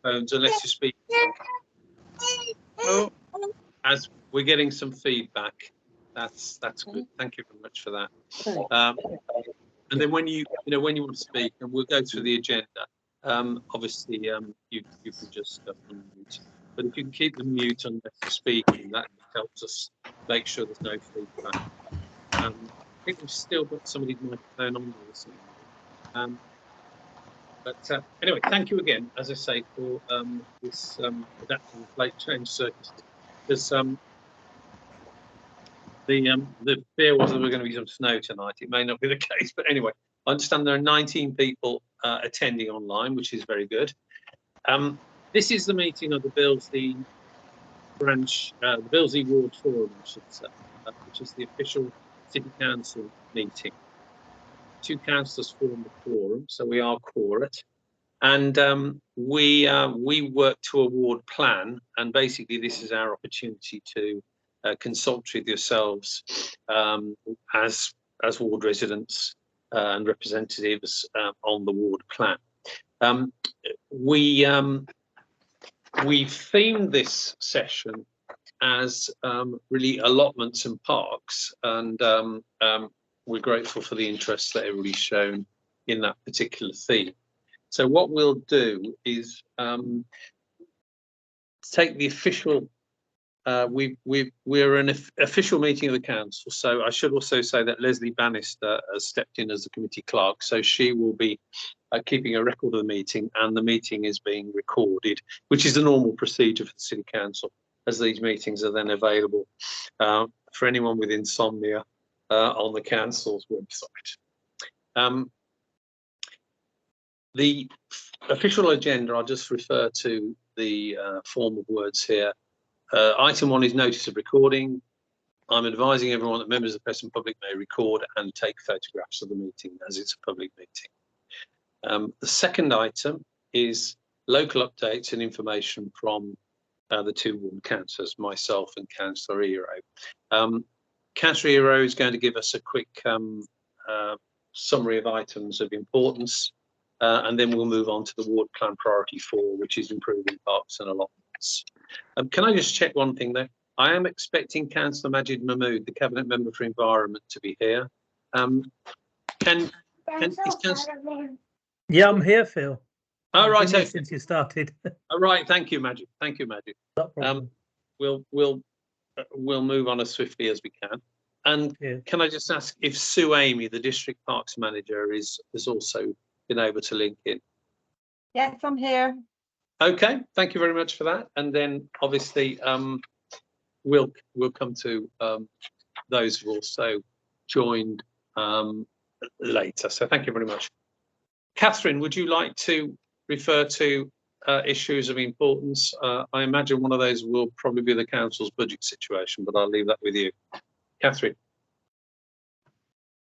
microphones unless you speak. Oh, as we're getting some feedback, that's good. Thank you very much for that. And then when you want to speak, and we'll go through the agenda. Obviously, you can just unmute. But if you can keep the mute unless you're speaking, that helps us make sure there's no feedback. I think we've still got somebody's microphone on there. But anyway, thank you again, as I say, for this adapting late change circus. Because the fear was that there were going to be some snow tonight. It may not be the case, but anyway, I understand there are 19 people attending online, which is very good. This is the meeting of the Billesley branch, the Billesley Ward Forum, I should say, which is the official City Council meeting. 2 councillors form the quorum, so we are quorate, and we work to a ward plan, and basically this is our opportunity to consult with yourselves as ward residents and representatives on the ward plan. We've themed this session as really allotments and parks, and we're grateful for the interest that everybody's shown in that particular theme. So what we'll do is take the official, we're an official meeting of the council, so I should also say that Leslie Bannister has stepped in as the committee clerk, so she will be keeping a record of the meeting, and the meeting is being recorded, which is the normal procedure for the City Council, as these meetings are then available for anyone with insomnia on the council's website. The official agenda, I'll just refer to the form of words here. Item 1 is notice of recording. I'm advising everyone that members of the press and public may record and take photographs of the meeting as it's a public meeting. The second item is local updates and information from the 2 ward councillors, myself and Councillor Iroh. Councillor Iroh is going to give us a quick summary of items of importance, and then we'll move on to the ward plan priority 4, which is improving parks and allotments. Can I just check one thing though? I am expecting Councillor Majid Mahmood, the Cabinet Member for Environment, to be here. Yeah, I'm here, Phil. Oh, right. Okay. Since you started. All right. Thank you, Majid. Thank you, Majid. We'll move on as swiftly as we can. And can I just ask if Sue Amey, the District Parks Manager, has also been able to link in? Yes, I'm here. Okay. Thank you very much for that. And then obviously we'll come to those who've also joined later. So thank you very much. Catherine, would you like to refer to issues of importance? I imagine one of those will probably be the council's budget situation, but I'll leave that with you. Catherine.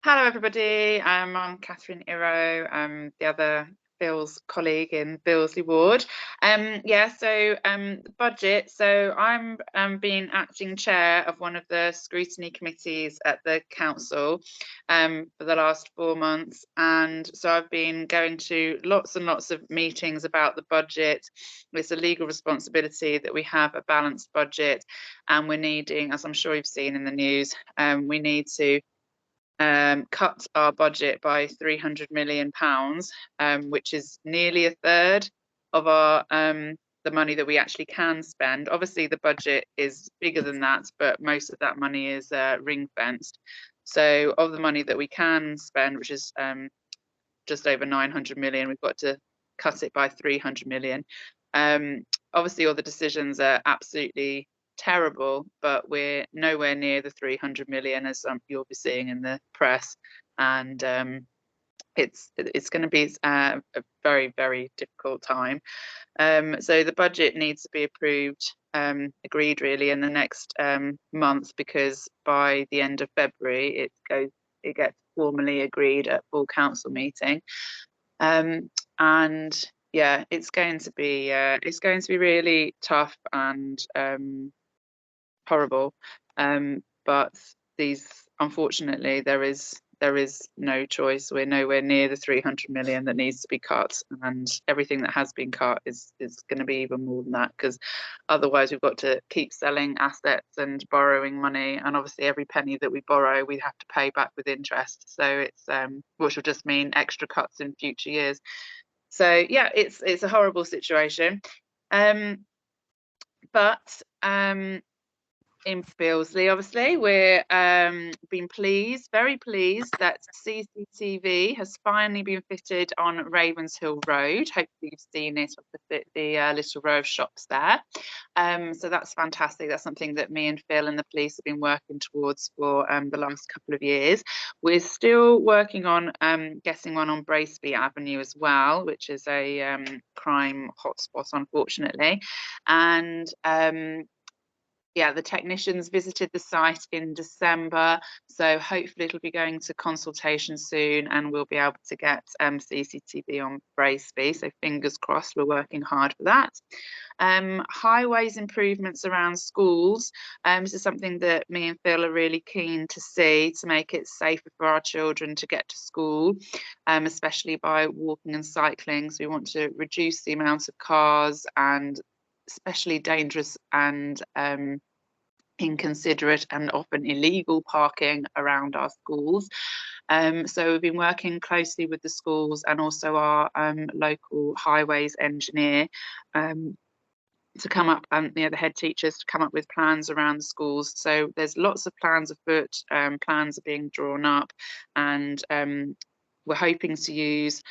Hello everybody, I'm Catherine Iroh, I'm the other Phil's colleague in Billesley Ward. The budget, so I'm being acting chair of one of the scrutiny committees at the council for the last 4 months, and so I've been going to lots and lots of meetings about the budget. It's a legal responsibility that we have a balanced budget, and we're needing, as I'm sure you've seen in the news, we need to cut our budget by £300 million, which is nearly a third of our the money that we actually can spend. Obviously the budget is bigger than that, but most of that money is ring fenced. So of the money that we can spend, which is just over 900 million, we've got to cut it by 300 million. Obviously all the decisions are absolutely terrible, but we're nowhere near the 300 million as you'll be seeing in the press, and it's going to be a very, very difficult time. So the budget needs to be approved, agreed really in the next month, because by the end of February it gets formally agreed at full council meeting, and yeah, it's going to be really tough and horrible, but unfortunately there is there is no choice. We're nowhere near the 300 million that needs to be cut, and everything that has been cut is going to be even more than that, because otherwise we've got to keep selling assets and borrowing money, and obviously every penny that we borrow we have to pay back with interest, so it's which will just mean extra cuts in future years. So yeah, it's a horrible situation, but in Billesley, obviously, we're been very pleased that CCTV has finally been fitted on Ravenshill Road. Hopefully you've seen it of the little row of shops there. So that's fantastic. That's something that me and Phil and the police have been working towards for the last couple of years. We're still working on getting one on Billesley Avenue as well, which is a crime hotspot, unfortunately. And yeah, the technicians visited the site in December, so hopefully it'll be going to consultation soon and we'll be able to get CCTV on Billesley, so fingers crossed, we're working hard for that. Highways improvements around schools, this is something that me and Phil are really keen to see, to make it safer for our children to get to school, especially by walking and cycling. So we want to reduce the amount of cars and especially dangerous and inconsiderate and often illegal parking around our schools. So we've been working closely with the schools and also our local highways engineer to come up, the head teachers, to come up with plans around the schools. So there's lots of plans afoot, plans are being drawn up, and we're hoping to use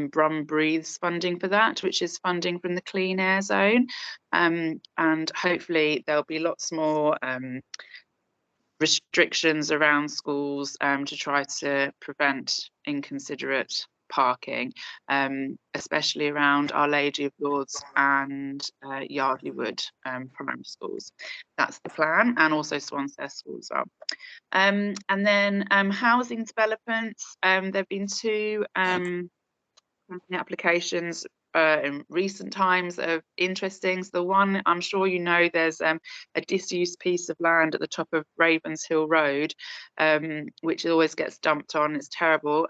Brum Breathes funding for that, which is funding from the Clean Air Zone. And hopefully there'll be lots more restrictions around schools to try to prevent inconsiderate parking, especially around Our Lady of Lourdes and Yardley Wood primary schools. That's the plan, and also Swansea School as well. And then housing developments, there have been two applications in recent times of interesting. So the one, I'm sure you know, there's a disused piece of land at the top of Ravenshill Road, which always gets dumped on. It's terrible.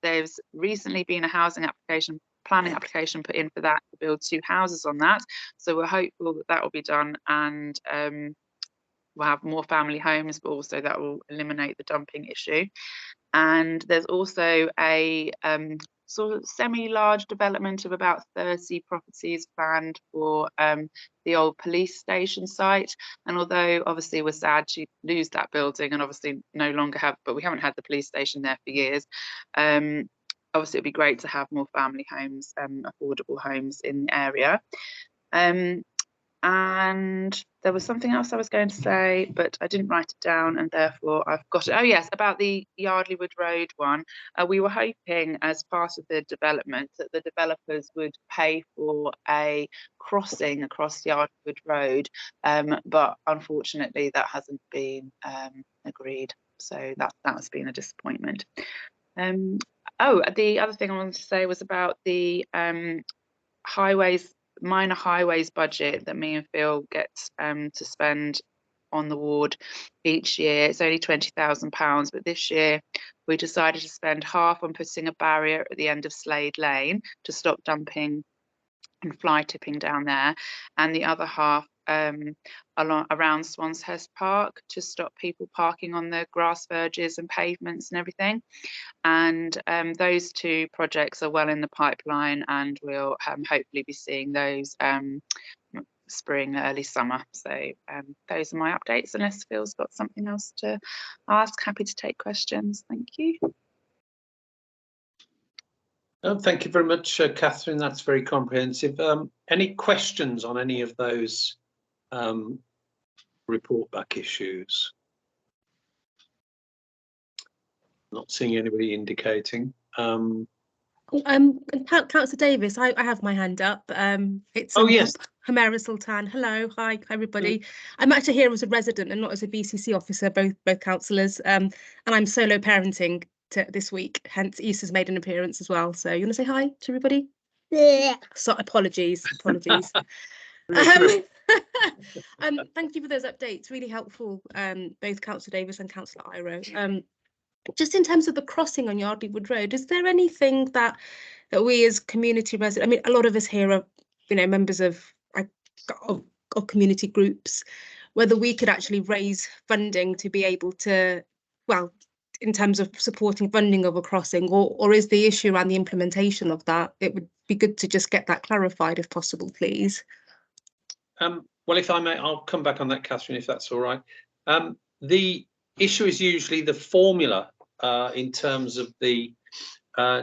There's recently been a housing application, planning application put in for that, to build 2 houses on that. So we're hopeful that that will be done, and we'll have more family homes, but also that will eliminate the dumping issue. And there's also a sort of semi-large development of about 30 properties planned for the old police station site. And although obviously we're sad to lose that building and obviously no longer have, but we haven't had the police station there for years, obviously it'd be great to have more family homes, affordable homes in the area. And there was something else I was going to say, but I didn't write it down, and therefore I've got it. Oh yes, about the Yardley Wood Road one. We were hoping, as part of the development, that the developers would pay for a crossing across Yardley Wood Road, but unfortunately that hasn't been agreed. So that's been a disappointment. Oh, the other thing I wanted to say was about the minor highways budget that me and Phil get to spend on the ward each year. It's only £20,000, but this year we decided to spend half on putting a barrier at the end of Slade Lane to stop dumping and fly tipping down there, and the other half around Swanshurst Park to stop people parking on the grass verges and pavements and everything. And those 2 projects are well in the pipeline, and we'll hopefully be seeing those spring, early summer. So those are my updates, unless Phil's got something else to ask. Happy to take questions. Thank you. Thank you very much, Catherine. That's very comprehensive. Any questions on any of those report back issues? Not seeing anybody indicating. Councillor Davies, I have my hand up. It's yes, Humera Sultan. Hello, hi everybody. I'm actually here as a resident and not as a BCC officer, both councillors, and I'm solo parenting this week, hence Issa's made an appearance as well. So you want to say hi to everybody? Yeah. So apologies. Thank you for those updates, really helpful, both Councillor Davies and Councillor Iroh. just in terms of the crossing on Yardley Wood Road, is there anything that we as community residents, I mean, a lot of us here are, you know, members of community groups, whether we could actually raise funding to be able to, well, in terms of supporting funding of a crossing, or is the issue around the implementation of that? It would be good to just get that clarified if possible, please. Well, if I may, I'll come back on that, Catherine, if that's all right. The issue is usually the formula in terms of the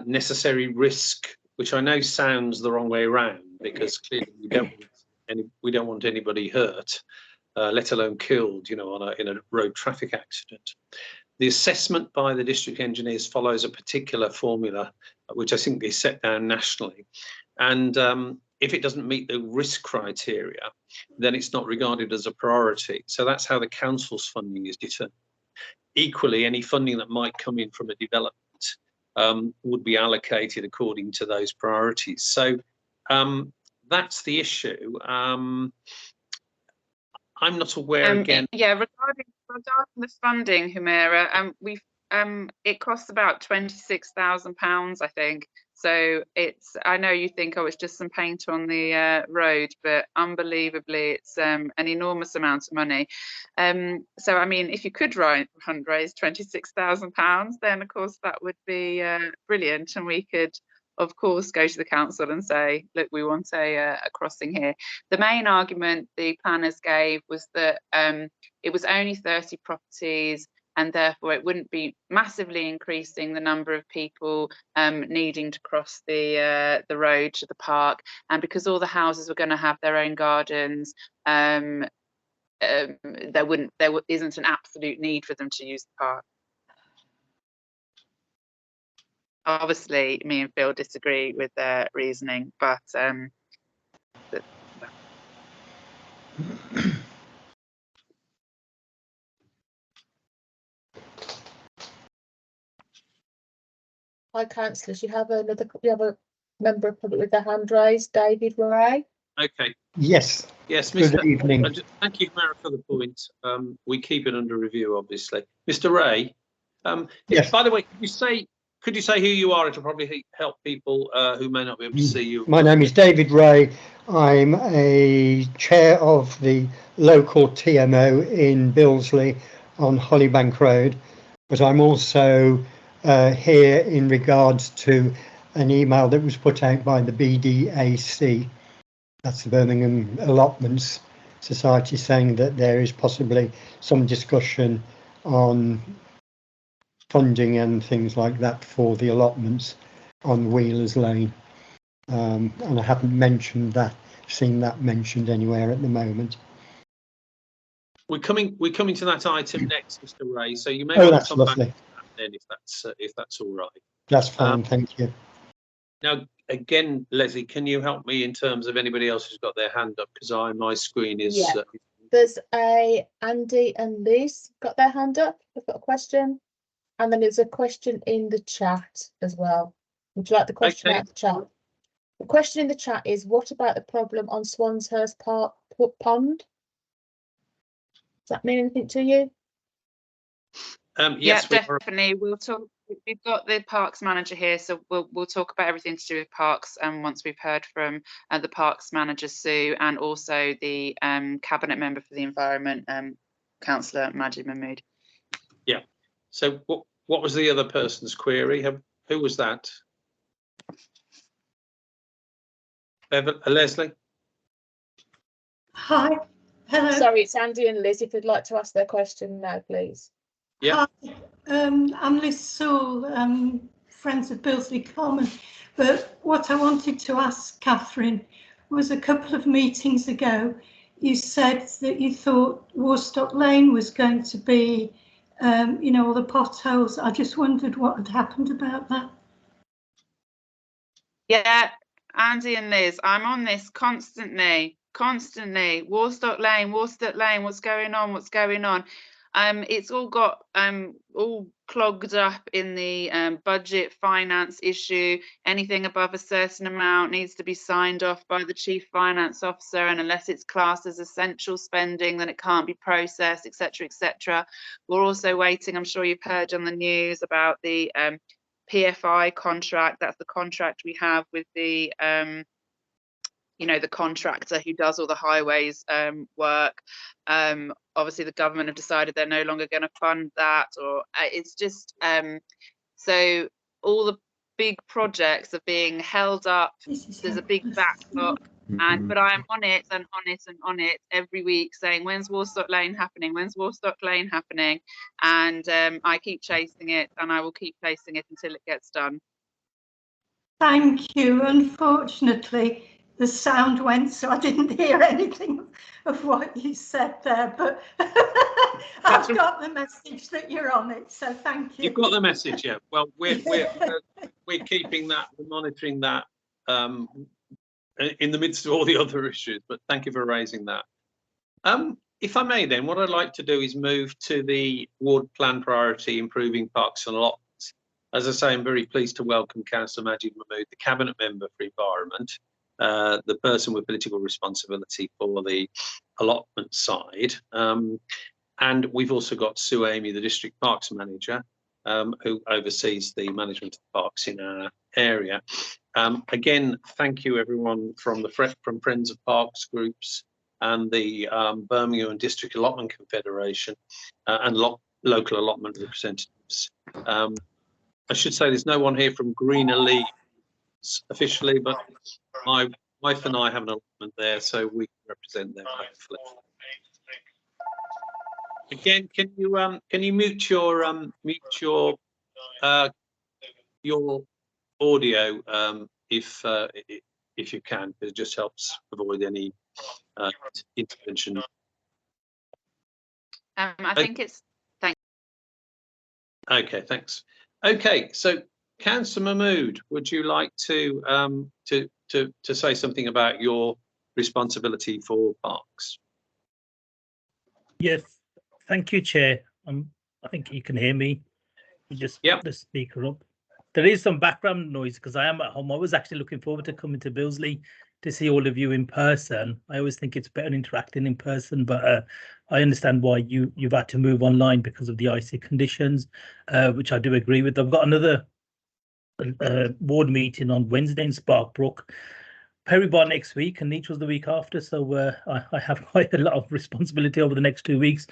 necessary risk, which I know sounds the wrong way around, because clearly we don't want anybody hurt, let alone killed, you know, in a road traffic accident. The assessment by the district engineers follows a particular formula, which I think is set down nationally. And if it doesn't meet the risk criteria, then it's not regarded as a priority. So that's how the council's funding is determined. Equally, any funding that might come in from a development would be allocated according to those priorities. So that's the issue. I'm not aware again. Yeah, regarding the funding, Humera, it costs about £26,000, I think. So I know you think, oh, it's just some paint on the road, but unbelievably, it's an enormous amount of money. So, I mean, if you could raise £26,000, then of course that would be brilliant, and we could, of course, go to the council and say, look, we want a crossing here. The main argument the planners gave was that it was only 30 properties, and therefore it wouldn't be massively increasing the number of people needing to cross the road to the park. And because all the houses were going to have their own gardens, there isn't an absolute need for them to use the park. Obviously, me and Phil disagree with their reasoning, but Hi, councillors. You have a member of public with their hand raised, David Ray. Okay. Yes. Yes, Good Mr. evening. Thank you, Mara, for the point. We keep it under review, obviously. Mr. Ray. Yes. By the way, could you say who you are? It'll probably help people who may not be able to see you. My name is David Ray. I'm a chair of the local TMO in Billesley on Hollybank Road, but I'm also here in regards to an email that was put out by the BDAC, that's the Birmingham Allotments Society, saying that there is possibly some discussion on funding and things like that for the allotments on Wheelers Lane, and I haven't seen that mentioned anywhere at the moment. We're coming to that item next, Mr. Ray. So you may Oh, want that's to come lovely. back to that then, if that's all right. That's fine, thank you. Now, again, Leslie, can you help me in terms of anybody else who's got their hand up, because my screen is. Yeah. There's Andy and Liz got their hand up. They've got a question. And then there's a question in the chat as well. Would you like the question out of the chat? The question in the chat is, what about the problem on Swanshurst Park Pond? Does that mean anything to you? Yes, yeah, definitely. We'll talk. We've got the parks manager here, so we'll talk about everything to do with parks. And once we've heard from the parks manager Sue, and also the cabinet member for the environment, Councillor Majid Mahmood. Yeah. So what was the other person's query? Who was that? Leslie? Hi. Hello. Sorry, it's Andy and Liz. If you'd like to ask their question now, please. Yeah. Hi. I'm Liz Sewell, Friends of Billesley Common. But what I wanted to ask Catherine was, a couple of meetings ago, you said that you thought Warstock Lane was going to be you know, all the potholes. I just wondered what had happened about that. Yeah, Andy and Liz, I'm on this constantly. Warstock Lane, what's going on? It's all got all clogged up in the budget finance issue. Anything above a certain amount needs to be signed off by the chief finance officer, and unless it's classed as essential spending, then it can't be processed, etc., etc. We're also waiting, I'm sure you've heard on the news about the PFI contract. That's the contract we have with the the contractor who does all the highways work. Obviously the government have decided they're no longer going to fund that, or it's just so all the big projects are being held up. There's a big backlog, but I'm on it and on it and on it every week, saying when's Warstock Lane happening, when's Warstock Lane happening, and I keep chasing it, and I will keep chasing it until it gets done. Thank you. Unfortunately, the sound went, so I didn't hear anything of what you said there, but I've got the message that you're on it, so thank you. You've got the message, yeah. Well, we're keeping that, we're monitoring that in the midst of all the other issues, but thank you for raising that. If I may then, what I'd like to do is move to the ward plan priority, improving parks and allotments. As I say, I'm very pleased to welcome Councillor Majid Mahmood, the Cabinet Member for Environment, the person with political responsibility for the allotment side. And we've also got Sue Amey, the District Parks Manager, who oversees the management of the parks in our area. Again, thank you everyone from Friends of Parks groups and the Birmingham and District Allotment Confederation and local allotment representatives. I should say there's no one here from Greener Leagues officially, but my wife and I have an allotment there, so we represent them hopefully. Again, can you mute your audio if you can? It just helps avoid any intervention. I think it's okay. Thanks. Okay, so Councillor Mahmood, would you like to say something about your responsibility for parks? Yes, thank you, Chair. I think you can hear me. Just put the speaker up. There is some background noise because I am at home. I was actually looking forward to coming to Billesley to see all of you in person. I always think it's better interacting in person, but I understand why you've had to move online because of the icy conditions, which I do agree with. I've got another ward meeting on Wednesday in Sparkbrook, Perry Bar next week, and each was the week after. So I have quite a lot of responsibility over the next 2 weeks.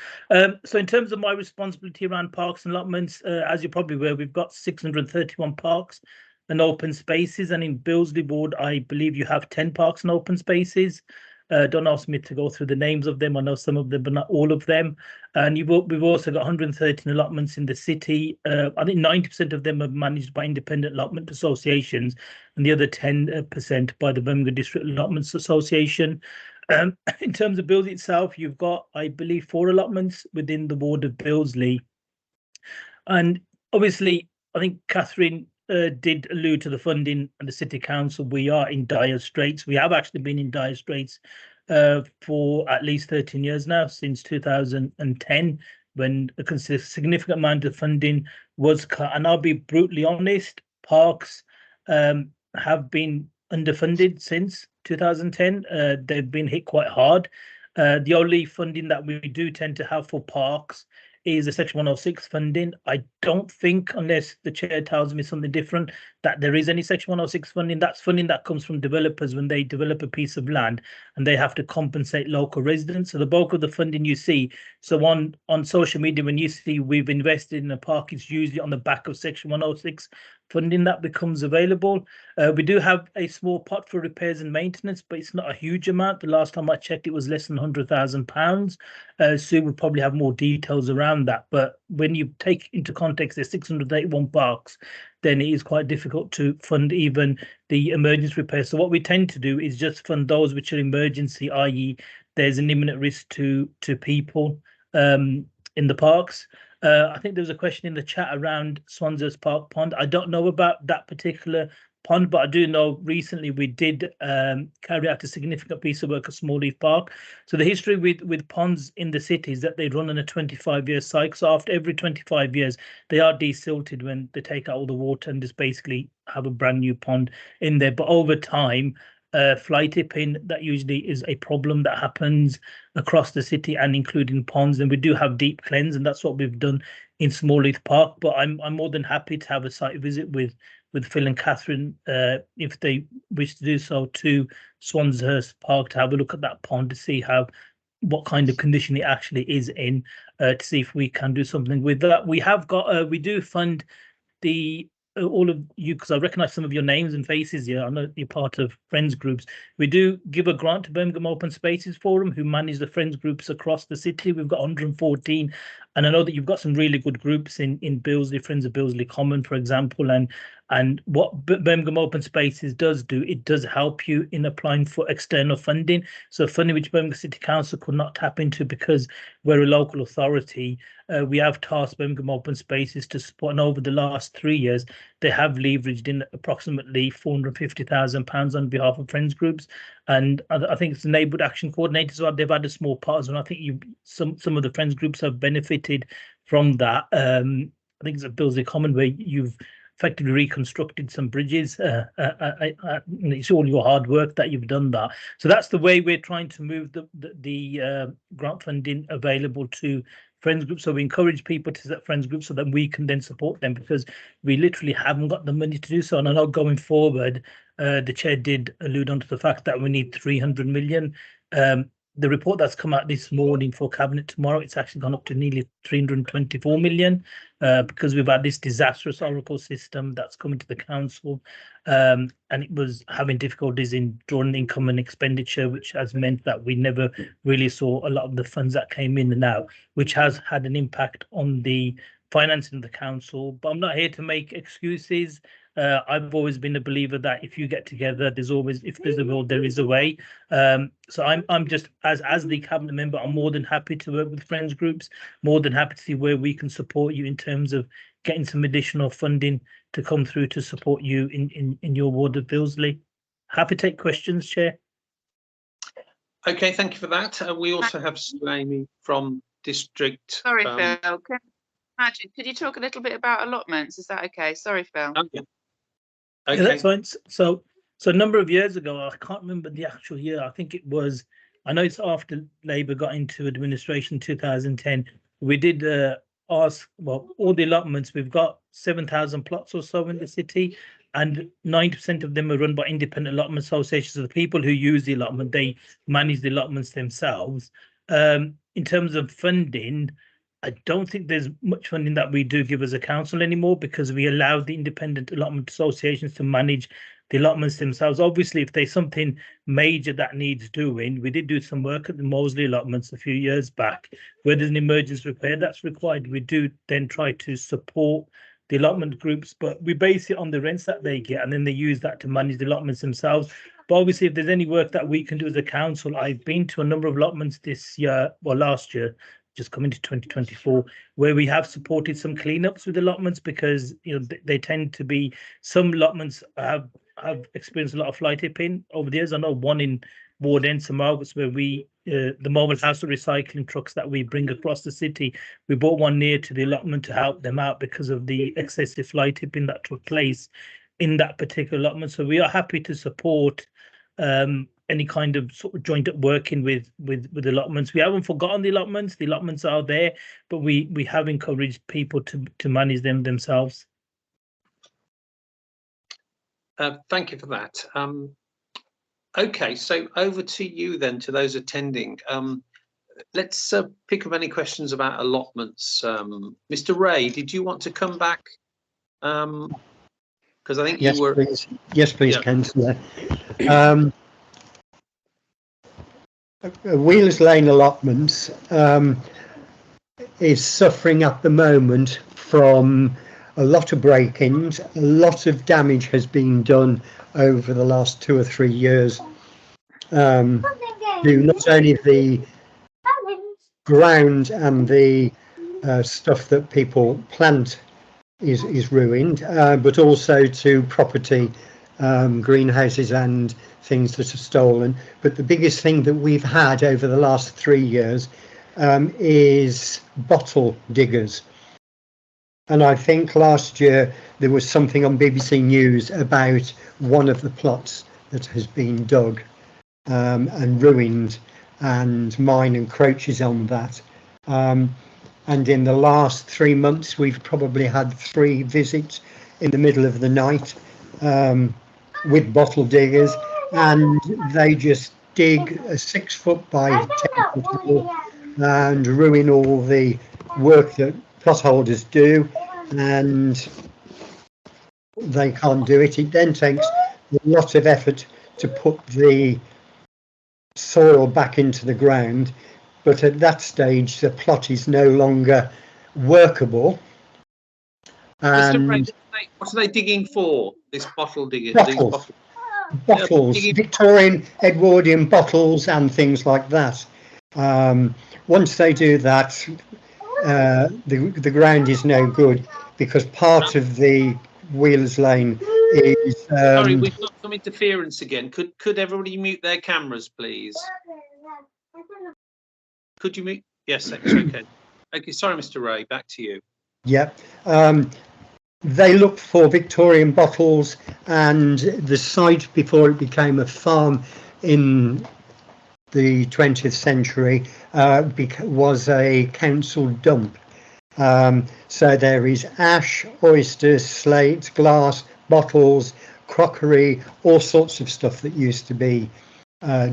So in terms of my responsibility around parks and allotments, as you're probably aware, we've got 631 parks and open spaces, and in Billesley ward, I believe you have 10 parks and open spaces. Don't ask me to go through the names of them. I know some of them, but not all of them. And we've also got 113 allotments in the city. I think 90% of them are managed by independent allotment associations, and the other 10% by the Birmingham District Allotments Association. In terms of Billesley itself, you've got, I believe, 4 allotments within the ward of Billesley. And obviously, I think Catherine did allude to the funding and the City Council. We are in dire straits. We have actually been in dire straits for at least 13 years now, since 2010, when a significant amount of funding was cut. And I'll be brutally honest, parks have been underfunded since 2010. They've been hit quite hard. The only funding that we do tend to have for parks is a Section 106 funding. I don't think, unless the chair tells me something different, that there is any Section 106 funding. That's funding that comes from developers when they develop a piece of land and they have to compensate local residents. So the bulk of the funding you see, so on social media, when you see we've invested in a park, it's usually on the back of Section 106 funding that becomes available. We do have a small pot for repairs and maintenance, but it's not a huge amount. The last time I checked, it was less than £100,000. Sue will probably have more details around that. But when you take into context there's 681 parks, then it is quite difficult to fund even the emergency repairs. So what we tend to do is just fund those which are emergency, i.e. there's an imminent risk to people in the parks. I think there was a question in the chat around Swansea's Park Pond. I don't know about that particular pond, but I do know recently we did carry out a significant piece of work at Smallheath Park. So the history with ponds in the city is that they run on a 25-year cycle. So after every 25 years, they are desilted when they take out all the water and just basically have a brand new pond in there. But over time, fly tipping, that usually is a problem that happens across the city and including ponds. And we do have deep cleanse, and that's what we've done in Smallheath Park. But I'm more than happy to have a site visit with Phil and Catherine, if they wish to do so, to Swanshurst Park to have a look at that pond to see what kind of condition it actually is in, to see if we can do something with that. We have got we do fund all of you, because I recognise some of your names and faces here. I know you're part of friends groups. We do give a grant to Birmingham Open Spaces Forum, who manage the friends groups across the city. We've got 114, and I know that you've got some really good groups in Billesley, Friends of Billesley Common, for example. And what Birmingham Open Spaces does do, it does help you in applying for external funding. So funding which Birmingham City Council could not tap into because we're a local authority. We have tasked Birmingham Open Spaces to support, and over the last 3 years, they have leveraged in approximately £450,000 on behalf of friends groups. And I think it's the Neighbourhood Action Coordinator as well. They've had a small part as well. I think some of the friends groups have benefited from that. I think it's at Billesley Common where you've effectively reconstructed some bridges. It's all your hard work that you've done that. So that's the way we're trying to move the grant funding available to friends groups. So we encourage people to set friends groups so that we can then support them, because we literally haven't got the money to do so. And I know going forward, the chair did allude on to the fact that we need 300 million. The report that's come out this morning for Cabinet tomorrow, it's actually gone up to nearly 324 million, because we've had this disastrous Oracle system that's coming to the council, and it was having difficulties in drawing income and expenditure, which has meant that we never really saw a lot of the funds that came in and out, which has had an impact on the financing of the council. But I'm not here to make excuses. I've always been a believer that if you get together, if there's a will, there is a way. So I'm just, as the cabinet member, I'm more than happy to work with friends groups, more than happy to see where we can support you in terms of getting some additional funding to come through to support you in your ward of Billesley. Happy to take questions, Chair. Okay, thank you for that. We also have Amey from District. Sorry, Phil. Majid, could you talk a little bit about allotments? Is that okay? Sorry, Phil. Okay. Yeah, that's fine. So a number of years ago, I can't remember the actual year. I think it was, I know it's after Labour got into administration, 2010. We did ask, well, all the allotments, we've got 7,000 plots or so in the city, and 90% of them are run by independent allotment associations. So the people who use the allotment, they manage the allotments themselves. In terms of funding, I don't think there's much funding that we do give as a council anymore, because we allow the independent allotment associations to manage the allotments themselves. Obviously, if there's something major that needs doing, we did do some work at the Moseley allotments a few years back, where there's an emergency repair that's required. We do then try to support the allotment groups, but we base it on the rents that they get, and then they use that to manage the allotments themselves. But obviously, if there's any work that we can do as a council, I've been to a number of allotments this year, well, last year, just coming to 2024, where we have supported some cleanups with allotments, because they tend to be, some allotments have experienced a lot of fly tipping over the years. I know one in Ward End, St Margaret's, where we the mobile household recycling trucks that we bring across the city, we bought one near to the allotment to help them out because of the excessive fly tipping that took place in that particular allotment. So we are happy to support any kind of sort of joint up working with allotments. We haven't forgotten the allotments. The allotments are there, but we have encouraged people to manage them themselves. Thank you for that. Okay, so over to you then, to those attending. Let's pick up any questions about allotments. Mr. Ray, did you want to come back? Because I think yes, you were. Please. Yes, please, yeah. Councillor. Wheelers Lane allotments is suffering at the moment from a lot of break-ins. A lot of damage has been done over the last 2 or 3 years to not only the ground and the stuff that people plant is ruined, but also to property greenhouses and things that are stolen. But the biggest thing that we've had over the last 3 years is bottle diggers. And I think last year there was something on BBC News about one of the plots that has been dug and ruined, and mine encroaches on that. And in the last 3 months, we've probably had 3 visits in the middle of the night with bottle diggers, and they just dig a 6 foot by 10 foot hole and ruin all the work that plot holders do, and they can't do it. It then takes a lot of effort to put the soil back into the ground, but at that stage the plot is no longer workable. And Mr. Ray, what are they digging for? This bottle digging? Bottles, Victorian Edwardian bottles and things like that. Once they do that, the ground is no good, because part of the Wheelers Lane is sorry, we've got some interference again. Could everybody mute their cameras, please? Could you mute? Yes, that's okay. Okay, sorry, Mr. Ray, back to you. Yeah, they look for Victorian bottles, and the site before it became a farm in the 20th century was a council dump. So there is ash, oysters, slate, glass, bottles, crockery, all sorts of stuff that used to be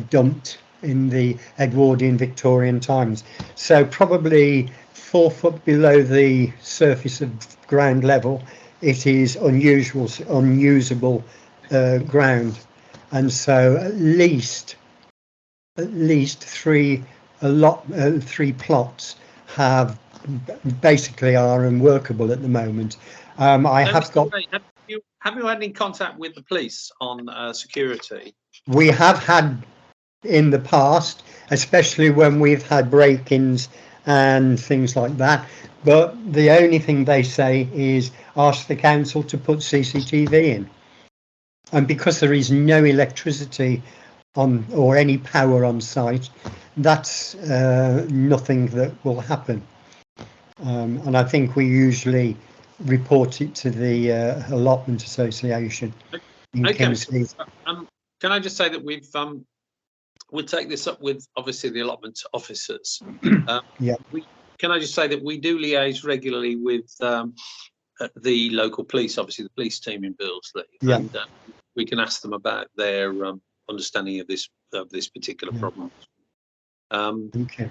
dumped in the Edwardian Victorian times. So probably 4 foot below the surface of ground level, it is unusable ground. And so at least 3 plots have basically are unworkable at the moment. Have you had any contact with the police on security? We have had in the past, especially when we've had break-ins and things like that, but the only thing they say is ask the council to put CCTV in, and because there is no electricity on or any power on site, that's nothing that will happen. And I think we usually report it to the Allotment Association in Kingsley. Can I just say that we'll take this up with obviously the allotment officers. Yeah. Can I just say that we do liaise regularly with the local police, obviously the police team in Billesley, yeah. And we can ask them about their understanding of this particular problem. Okay.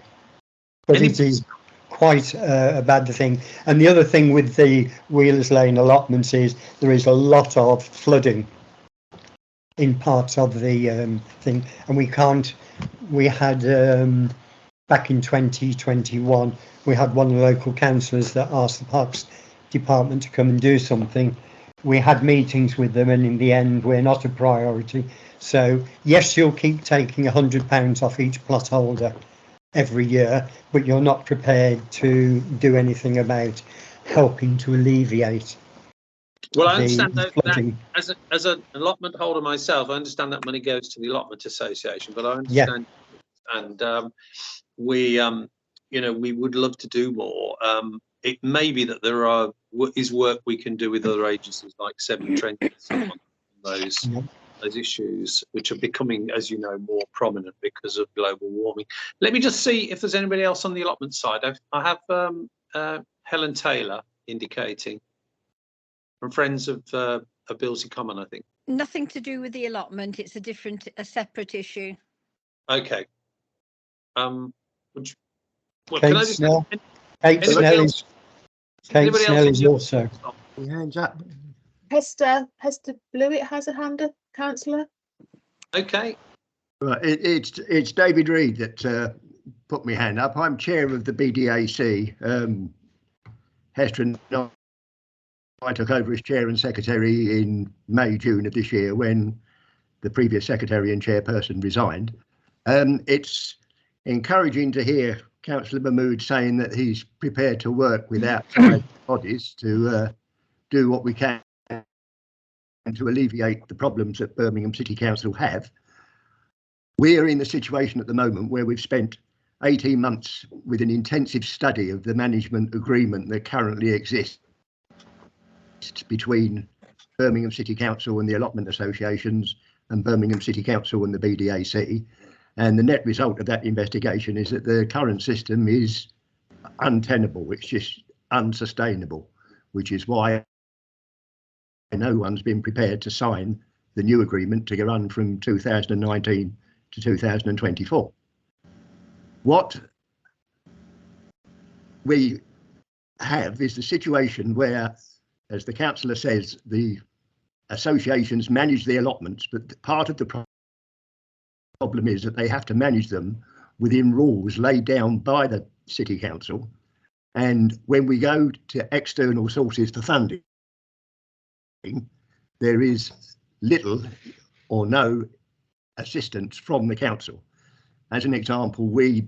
But it is quite a bad thing. And the other thing with the Wheelers Lane allotments is there is a lot of flooding in parts of the thing, and we had back in 2021 we had one of the local councillors that asked the Parks Department to come and do something. We had meetings with them, and in the end we're not a priority. So yes, you'll keep taking £100 off each plot holder every year, but you're not prepared to do anything about helping to alleviate. Well, I understand that as an allotment holder myself, I understand that money goes to the Allotment Association, but I understand, and we would love to do more. It may be that there is work we can do with other agencies like Severn Trent on those issues, which are becoming, as you know, more prominent because of global warming. Let me just see if there's anybody else on the allotment side. I have Helen Taylor indicating. From Friends of Billesley Common, I think. Nothing to do with the allotment. It's a separate issue. Okay. Can Kate I just? Snell. Kate Snell is also. Hands up. Hester Blewett has a hand up, Councillor. Okay. Right, it's David Reed that put my hand up. I'm chair of the BDAC. Hester and I took over as chair and secretary in May, June of this year when the previous secretary and chairperson resigned. It's encouraging to hear Councillor Mahmood saying that he's prepared to work with outside bodies to do what we can to alleviate the problems that Birmingham City Council have. We're in the situation at the moment where we've spent 18 months with an intensive study of the management agreement that currently exists between Birmingham City Council and the allotment associations and Birmingham City Council and the BDAC. And the net result of that investigation is that the current system is untenable. It's just unsustainable, which is why no one's been prepared to sign the new agreement to run from 2019 to 2024. What we have is the situation where, as the councillor says, the associations manage the allotments, but part of the problem is that they have to manage them within rules laid down by the City Council. And when we go to external sources for funding, there is little or no assistance from the council. As an example, we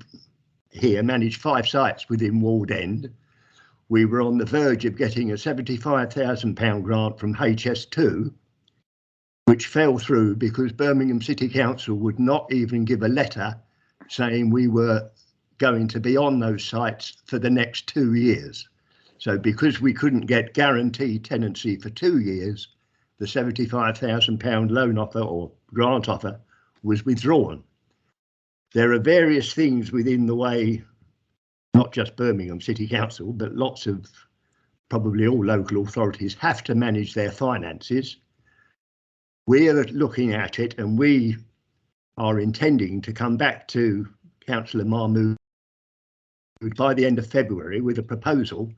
here manage 5 sites within Ward End. We were on the verge of getting a £75,000 grant from HS2, which fell through because Birmingham City Council would not even give a letter saying we were going to be on those sites for the next 2 years. So because we couldn't get guaranteed tenancy for 2 years, the £75,000 loan offer or grant offer was withdrawn. There are various things within the way, not just Birmingham City Council, but lots of, probably all local authorities have to manage their finances. We're looking at it and we are intending to come back to Councillor Mahmood by the end of February with a proposal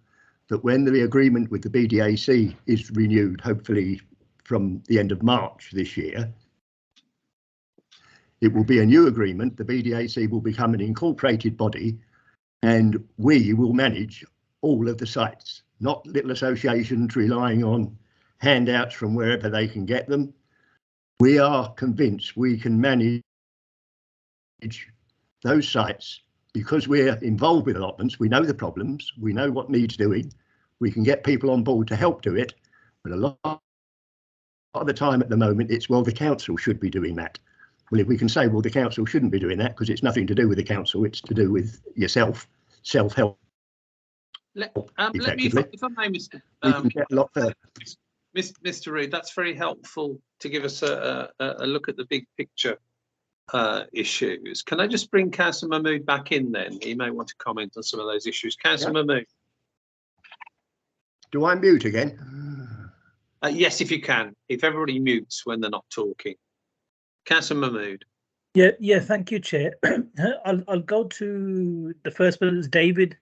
that when the agreement with the BDAC is renewed, hopefully from the end of March this year, it will be a new agreement. The BDAC will become an incorporated body and we will manage all of the sites, not little associations relying on handouts from wherever they can get them. We are convinced we can manage those sites because we're involved with allotments. We know the problems, we know what needs doing, we can get people on board to help do it, but a lot of the time at the moment it's, well, the council should be doing that. Well, if we can say, well, the council shouldn't be doing that because it's nothing to do with the council, it's to do with yourself, self-help. Let me, if I may, Mr. We can get a lot further. Mr. Reid, that's very helpful to give us a look at the big picture issues. Can I just bring Councillor Mahmood back in then? He may want to comment on some of those issues. Councillor Mahmood. Do I mute again? Yes, if you can. If everybody mutes when they're not talking. Councillor Mahmood. Yeah, thank you, Chair. I'll go to the first one, is David.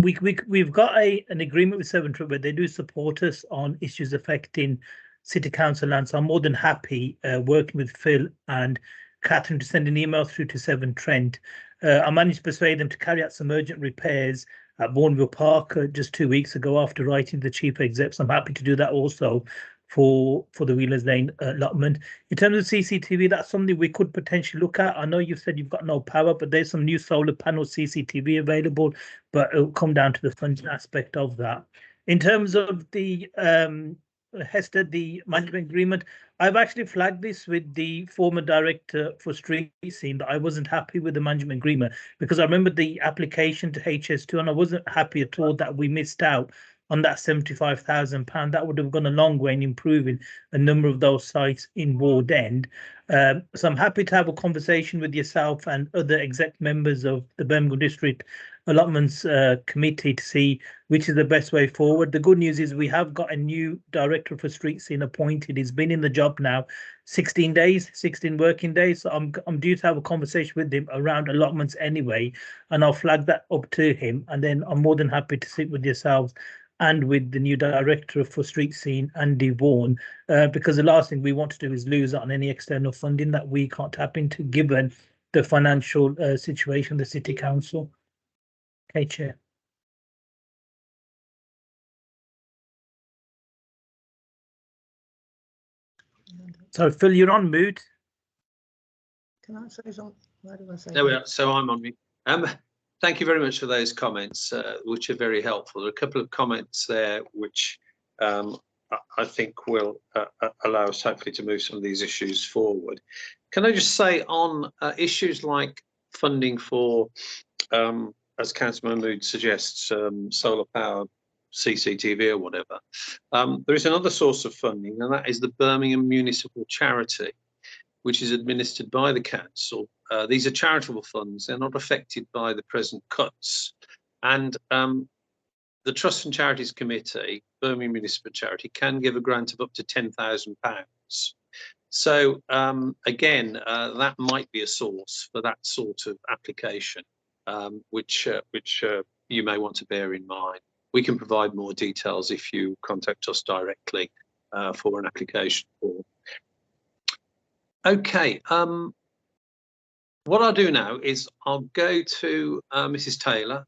We've got an agreement with Severn Trent where they do support us on issues affecting City Council land. So I'm more than happy working with Phil and Catherine to send an email through to Severn Trent. I managed to persuade them to carry out some urgent repairs at Bourneville Park just 2 weeks ago after writing to the Chief Exec. So I'm happy to do that also for the Wheelers Lane allotment. In terms of CCTV, that's something we could potentially look at. I know you've said you've got no power, but there's some new solar panel CCTV available, but it'll come down to the funding aspect of that. In terms of the Hester, the management agreement, I've actually flagged this with the former director for street scene that I wasn't happy with the management agreement because I remember the application to HS2 and I wasn't happy at all that we missed out on that £75,000. That would have gone a long way in improving a number of those sites in Ward End. So I'm happy to have a conversation with yourself and other exec members of the Birmingham District Allotments Committee to see which is the best way forward. The good news is we have got a new director for street scene appointed. He's been in the job now 16 working days. So I'm due to have a conversation with him around allotments anyway, and I'll flag that up to him. And then I'm more than happy to sit with yourselves and with the new director for street scene, Andy Vaughan, because the last thing we want to do is lose out on any external funding that we can't tap into given the financial situation of the City Council. Okay, Chair. So Phil, you're on mute. Can I say something? Where do I say? There we are. So I'm on mute. Thank you very much for those comments, which are very helpful. There are a couple of comments there which I I think will allow us hopefully to move some of these issues forward. Can I just say on issues like funding for, as Councillor Mahmood suggests, solar power, CCTV or whatever, there is another source of funding, and that is the Birmingham Municipal Charity, which is administered by the council. These are charitable funds. They're not affected by the present cuts. And the Trusts and Charities Committee, Birmingham Municipal Charity, can give a grant of up to £10,000. So again, that might be a source for that sort of application, which you may want to bear in mind. We can provide more details if you contact us directly for an application form. Okay, what I'll do now is I'll go to Mrs. Taylor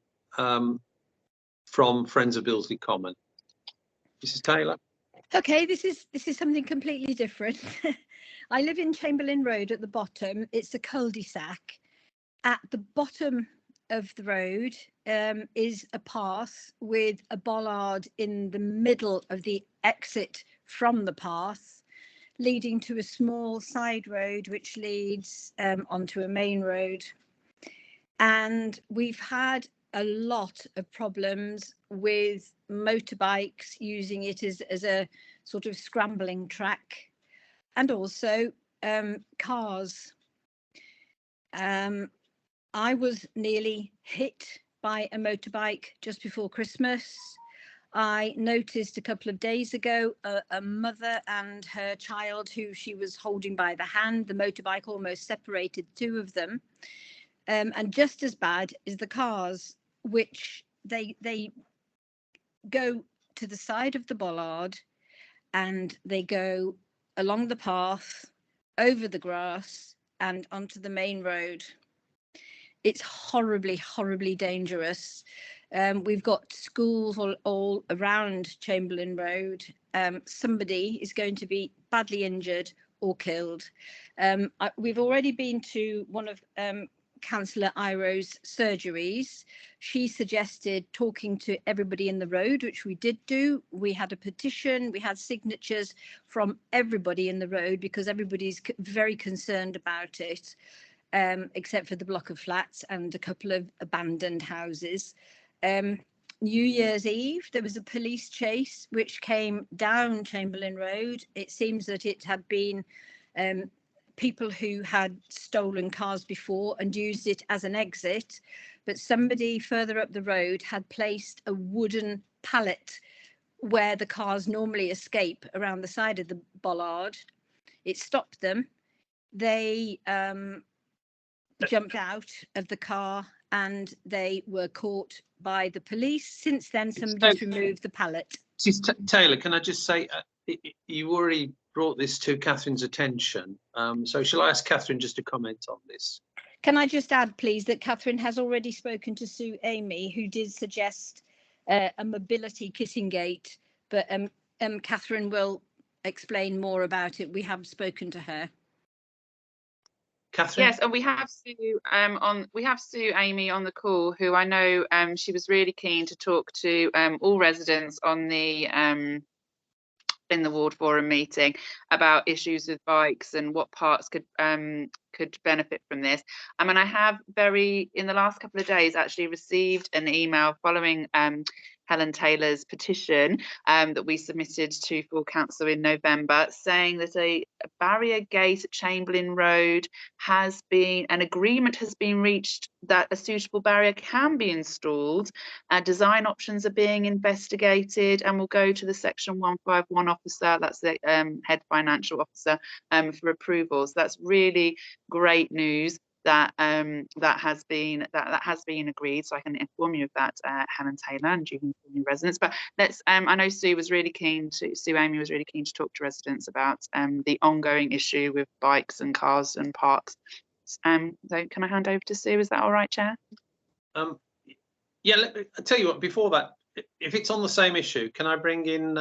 from Friends of Billesley Common. Mrs. Taylor. Okay, this is something completely different. I live in Chamberlain Road at the bottom. It's a cul-de-sac. At the bottom of the road is a path with a bollard in the middle of the exit from the path, leading to a small side road which leads onto a main road. And we've had a lot of problems with motorbikes using it as a sort of scrambling track, and also cars. I was nearly hit by a motorbike just before Christmas. I noticed a couple of days ago a mother and her child who she was holding by the hand. The motorbike almost separated two of them. And just as bad is the cars, which they go to the side of the bollard and they go along the path, over the grass and onto the main road. It's horribly, horribly dangerous. We've got schools all around Chamberlain Road. Somebody is going to be badly injured or killed. We've already been to one of Councillor Iroh's surgeries. She suggested talking to everybody in the road, which we did do. We had a petition, we had signatures from everybody in the road because everybody's very concerned about it, except for the block of flats and a couple of abandoned houses. New Year's Eve, there was a police chase which came down Chamberlain Road. It seems that it had been people who had stolen cars before and used it as an exit, but somebody further up the road had placed a wooden pallet where the cars normally escape around the side of the bollard. It stopped them. They jumped out of the car and they were caught by the police. Since then, somebody's removed the pallet. Taylor, can I just say, you already brought this to Catherine's attention. So shall I ask Catherine just to comment on this? Can I just add, please, that Catherine has already spoken to Sue Amey, who did suggest a mobility kissing gate, but Catherine will explain more about it. We have spoken to her. Catherine? Yes, and we have Sue Amey on the call, who I know she was really keen to talk to all residents on the in the ward forum meeting about issues with bikes and what parts could benefit from this. I mean, I have in the last couple of days actually received an email following Helen Taylor's petition that we submitted to full council in November, saying that a barrier gate at Chamberlain Road an agreement has been reached that a suitable barrier can be installed. Design options are being investigated and will go to the Section 151 officer, that's the head financial officer, for approval. So that's really great news that that has been agreed. So I can inform you of that, Helen Taylor, and you can inform your residents. But let's I know Sue Amey was really keen to talk to residents about the ongoing issue with bikes and cars and parks. So can I hand over to Sue? Is that all right, Chair? Yeah, I'll tell you what, before that, if it's on the same issue, can I bring in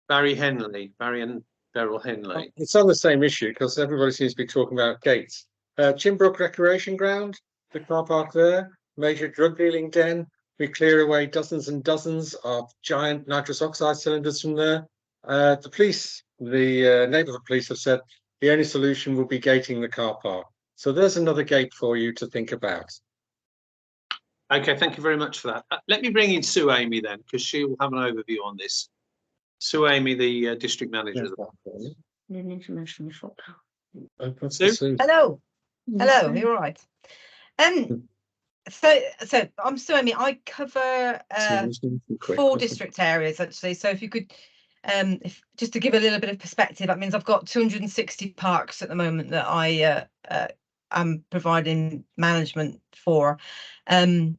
Barry and Beryl Henley? It's on the same issue because everybody seems to be talking about gates. Chimbrook Recreation Ground, the car park there, major drug dealing den, we clear away dozens and dozens of giant nitrous oxide cylinders from there. The police, the neighbourhood police have said the only solution will be gating the car park. So there's another gate for you to think about. Okay, thank you very much for that. Let me bring in Sue Amey then, because she will have an overview on this. Sue Amey, the district manager. Sue? Hello. Hello, you're right. So I'm Sue Amey. I cover 4 district areas actually. So if you could, if just to give a little bit of perspective, that means I've got 260 parks at the moment that I am providing management for, and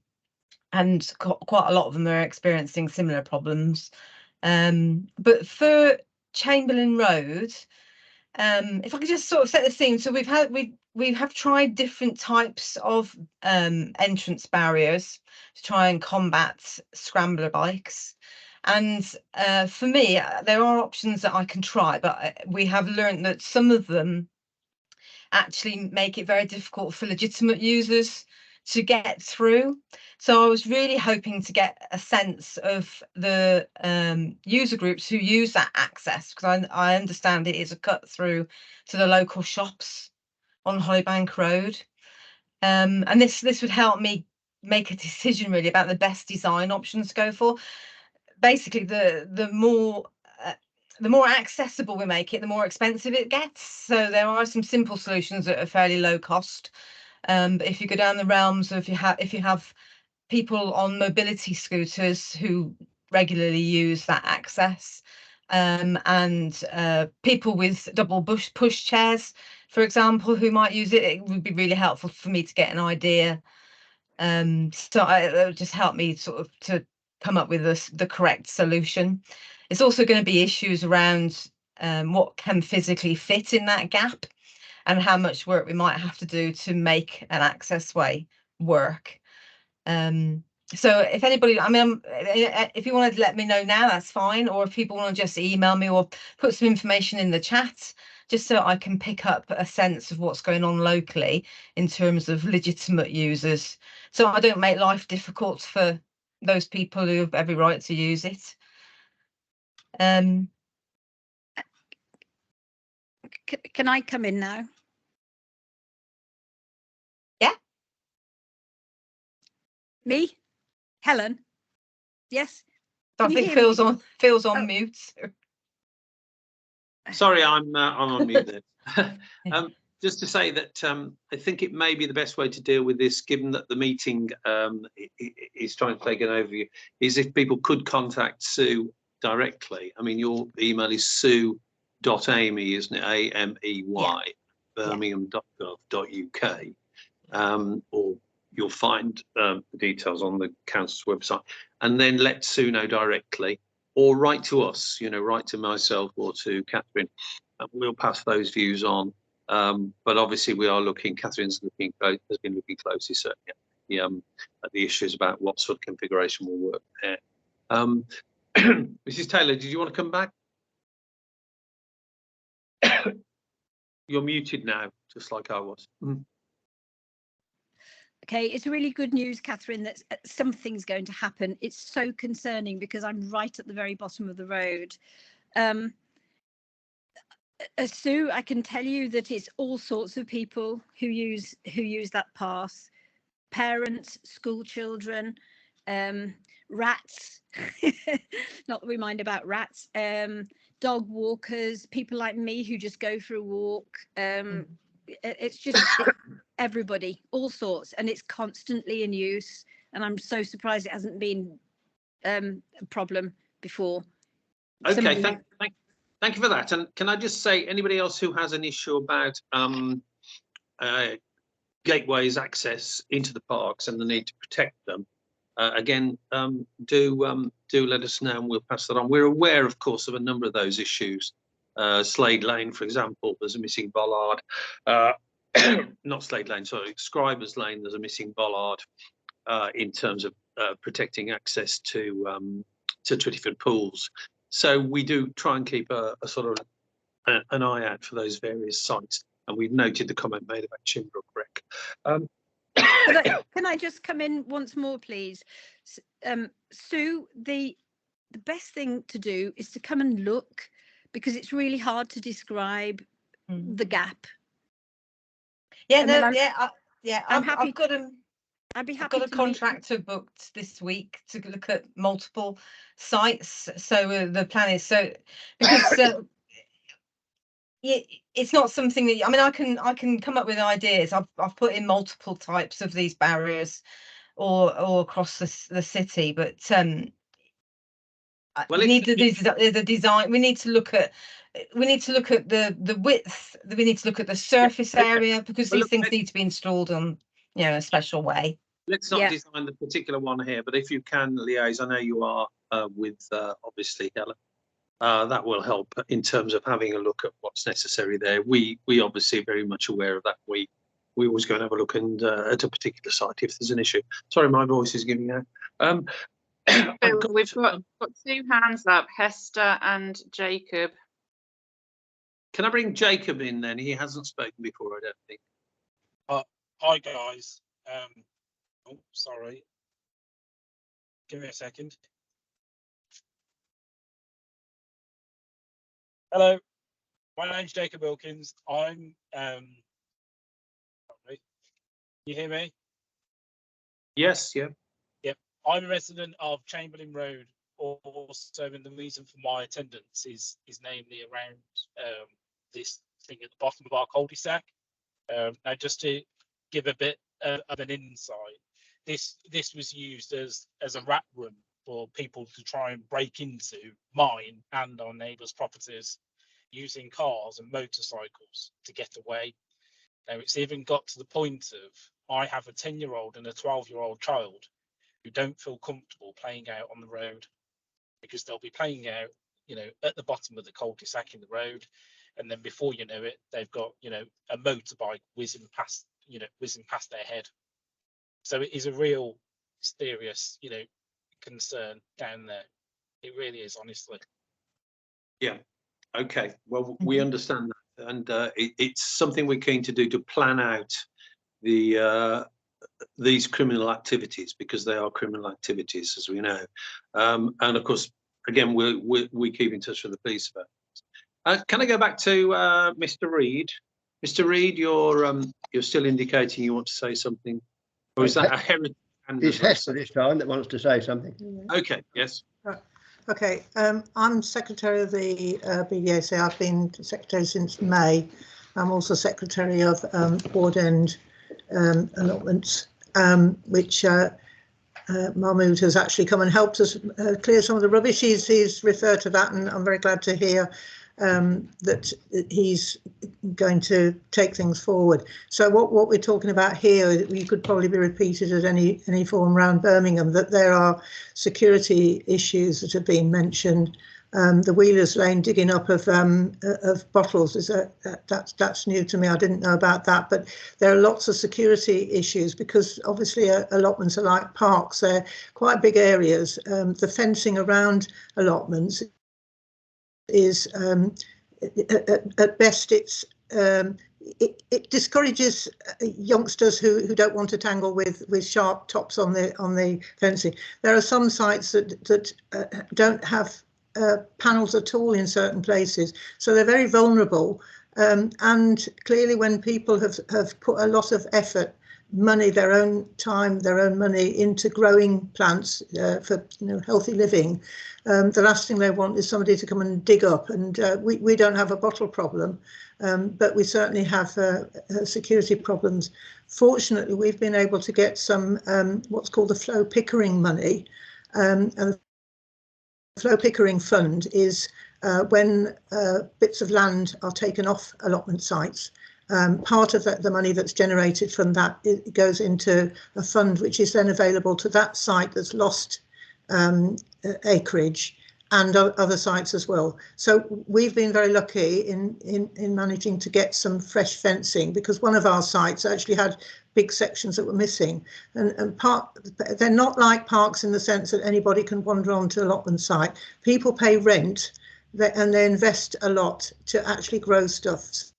quite a lot of them are experiencing similar problems. But for Chamberlain Road, if I could just sort of set the scene. So we have tried different types of entrance barriers to try and combat scrambler bikes. And for me, there are options that I can try, but we have learned that some of them actually make it very difficult for legitimate users to get through. So I was really hoping to get a sense of the user groups who use that access, because I understand it is a cut through to the local shops on Hollybank Road. And this would help me make a decision really about the best design options to go for. Basically, the more accessible we make it, the more expensive it gets. So there are some simple solutions that are fairly low cost. But if you go down the realms of if you have people on mobility scooters who regularly use that access, and people with double push chairs, for example, who might use it, it would be really helpful for me to get an idea. So it would just help me sort of to come up with the correct solution. It's also going to be issues around what can physically fit in that gap and how much work we might have to do to make an access way work. So if anybody, I mean, if you wanted to let me know now, that's fine. Or if people want to just email me or put some information in the chat, just so I can pick up a sense of what's going on locally in terms of legitimate users. So I don't make life difficult for those people who have every right to use it. Can I come in now? Yeah. Me? Helen? Yes? I Can you think hear Phil's me? on mute. Sorry, I'm on mute then. Just to say that I think it may be the best way to deal with this, given that the meeting is trying to take an overview, is if people could contact Sue directly. I mean, your email is sue.amey, isn't it? AMEY, Yeah. birmingham.gov.uk. Or you'll find the details on the council's website, and then let Sue know directly, or write to us, write to myself or to Catherine, and we'll pass those views on. But obviously we are Catherine's has been looking closely certainly at the issues about what sort of configuration will work there. Mrs. Taylor, did you want to come back? You're muted now, just like I was. Okay, it's really good news, Catherine, that something's going to happen. It's so concerning because I'm right at the very bottom of the road. Sue, I can tell you that it's all sorts of people who use that path. Parents, school children, rats, not that we mind about rats, dog walkers, people like me who just go for a walk. It's just everybody, all sorts, and it's constantly in use. And I'm so surprised it hasn't been a problem before. Okay, thank you for that. And can I just say, anybody else who has an issue about gateways access into the parks and the need to protect them, again, do let us know and we'll pass that on. We're aware, of course, of a number of those issues. Slade Lane, for example, there's a missing bollard. Not Slade Lane, sorry, Scribers Lane, there's a missing bollard in terms of protecting access to Twittyford pools. So we do try and keep a sort of an eye out for those various sites, and we've noted the comment made about Chimbrook Wreck. Can I just come in once more, please? Sue, the best thing to do is to come and look, because it's really hard to describe the gap. Yeah, And I'm happy. I'd be happy. I've got a contractor booked this week to look at multiple sites. So the plan is because it's not something that, I mean, I can come up with ideas. I've put in multiple types of these barriers or across the city, but we need the design. We need to look at the width. We need to look at the surface area, because these things need to be installed on, you know, a special way. Let's not design the particular one here, but if you can liaise, I know you are with obviously Helen. That will help in terms of having a look at what's necessary there. We obviously are very much aware of that. We always go and have a look and at a particular site if there's an issue. Sorry, my voice is giving out. We've got 2 hands up, Hester and Jacob. Can I bring Jacob in then? He hasn't spoken before, I don't think. Hi guys. Oh, sorry. Give me a second. Hello, my name's Jacob Wilkins. I'm you hear me? Yes, yeah. Yep. I'm a resident of Chamberlain Road, also, and the reason for my attendance is namely around this thing at the bottom of our cul-de-sac. Now, just to give a bit of an insight, this was used as a rat room for people to try and break into mine and our neighbours' properties using cars and motorcycles to get away. Now, it's even got to the point of, I have a 10-year-old and a 12-year-old child who don't feel comfortable playing out on the road, because they'll be playing out, you know, at the bottom of the cul-de-sac in the road, and then before you know it, they've got, you know, a motorbike whizzing past their head. So it is a real serious, you know, concern down there. It really is, honestly. Yeah. Okay. Well, we understand that, and it's something we're keen to do, to plan out these criminal activities, because they are criminal activities, as we know. And of course, again, we keep in touch with the police about it. Can I go back to Mr. Reid? Mr. Reid, you're still indicating you want to say something, or is that a heritage? It's Hester this time that wants to say something. Okay. Yes. Okay, I'm secretary of the BDAC. I've been secretary since May. I'm also secretary of Ward End Allotments, which Mahmood has actually come and helped us clear some of the rubbish. He's referred to that, and I'm very glad to hear that he's going to take things forward. So what we're talking about here, we could probably be repeated at any forum around Birmingham, that there are security issues that have been mentioned. The Wheelers Lane digging up of bottles, that's new to me. I didn't know about that, but there are lots of security issues, because obviously allotments are like parks. They're quite big areas. The fencing around allotments is at best it discourages youngsters who don't want to tangle with sharp tops on the fencing. There are some sites that don't have panels at all in certain places, so they're very vulnerable, and clearly when people have put a lot of effort, money, their own time, their own money into growing plants for healthy living, the last thing they want is somebody to come and dig up. And we don't have a bottle problem, but we certainly have security problems. Fortunately, we've been able to get some what's called the Flow Pickering money, and the Flow Pickering Fund is when bits of land are taken off allotment sites. Part of the money that's generated from that, it goes into a fund which is then available to that site that's lost acreage, and other sites as well. So we've been very lucky in managing to get some fresh fencing, because one of our sites actually had big sections that were missing, and they're not like parks in the sense that anybody can wander onto allotment site. People pay rent and they invest a lot to actually grow stuff.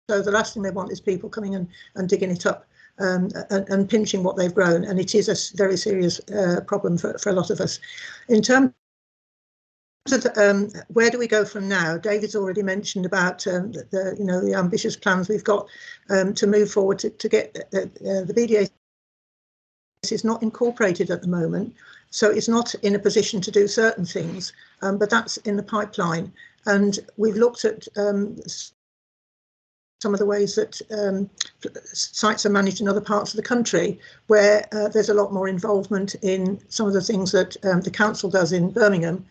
So the last thing they want is people coming and digging it up. and pinching what they've grown, and it is a very serious problem for a lot of us. In terms of where do we go from now? David's already mentioned about the ambitious plans we've got to move forward to get the BDA is not incorporated at the moment, so it's not in a position to do certain things, but that's in the pipeline. And we've looked at some of the ways that sites are managed in other parts of the country, where there's a lot more involvement in some of the things that the council does in Birmingham.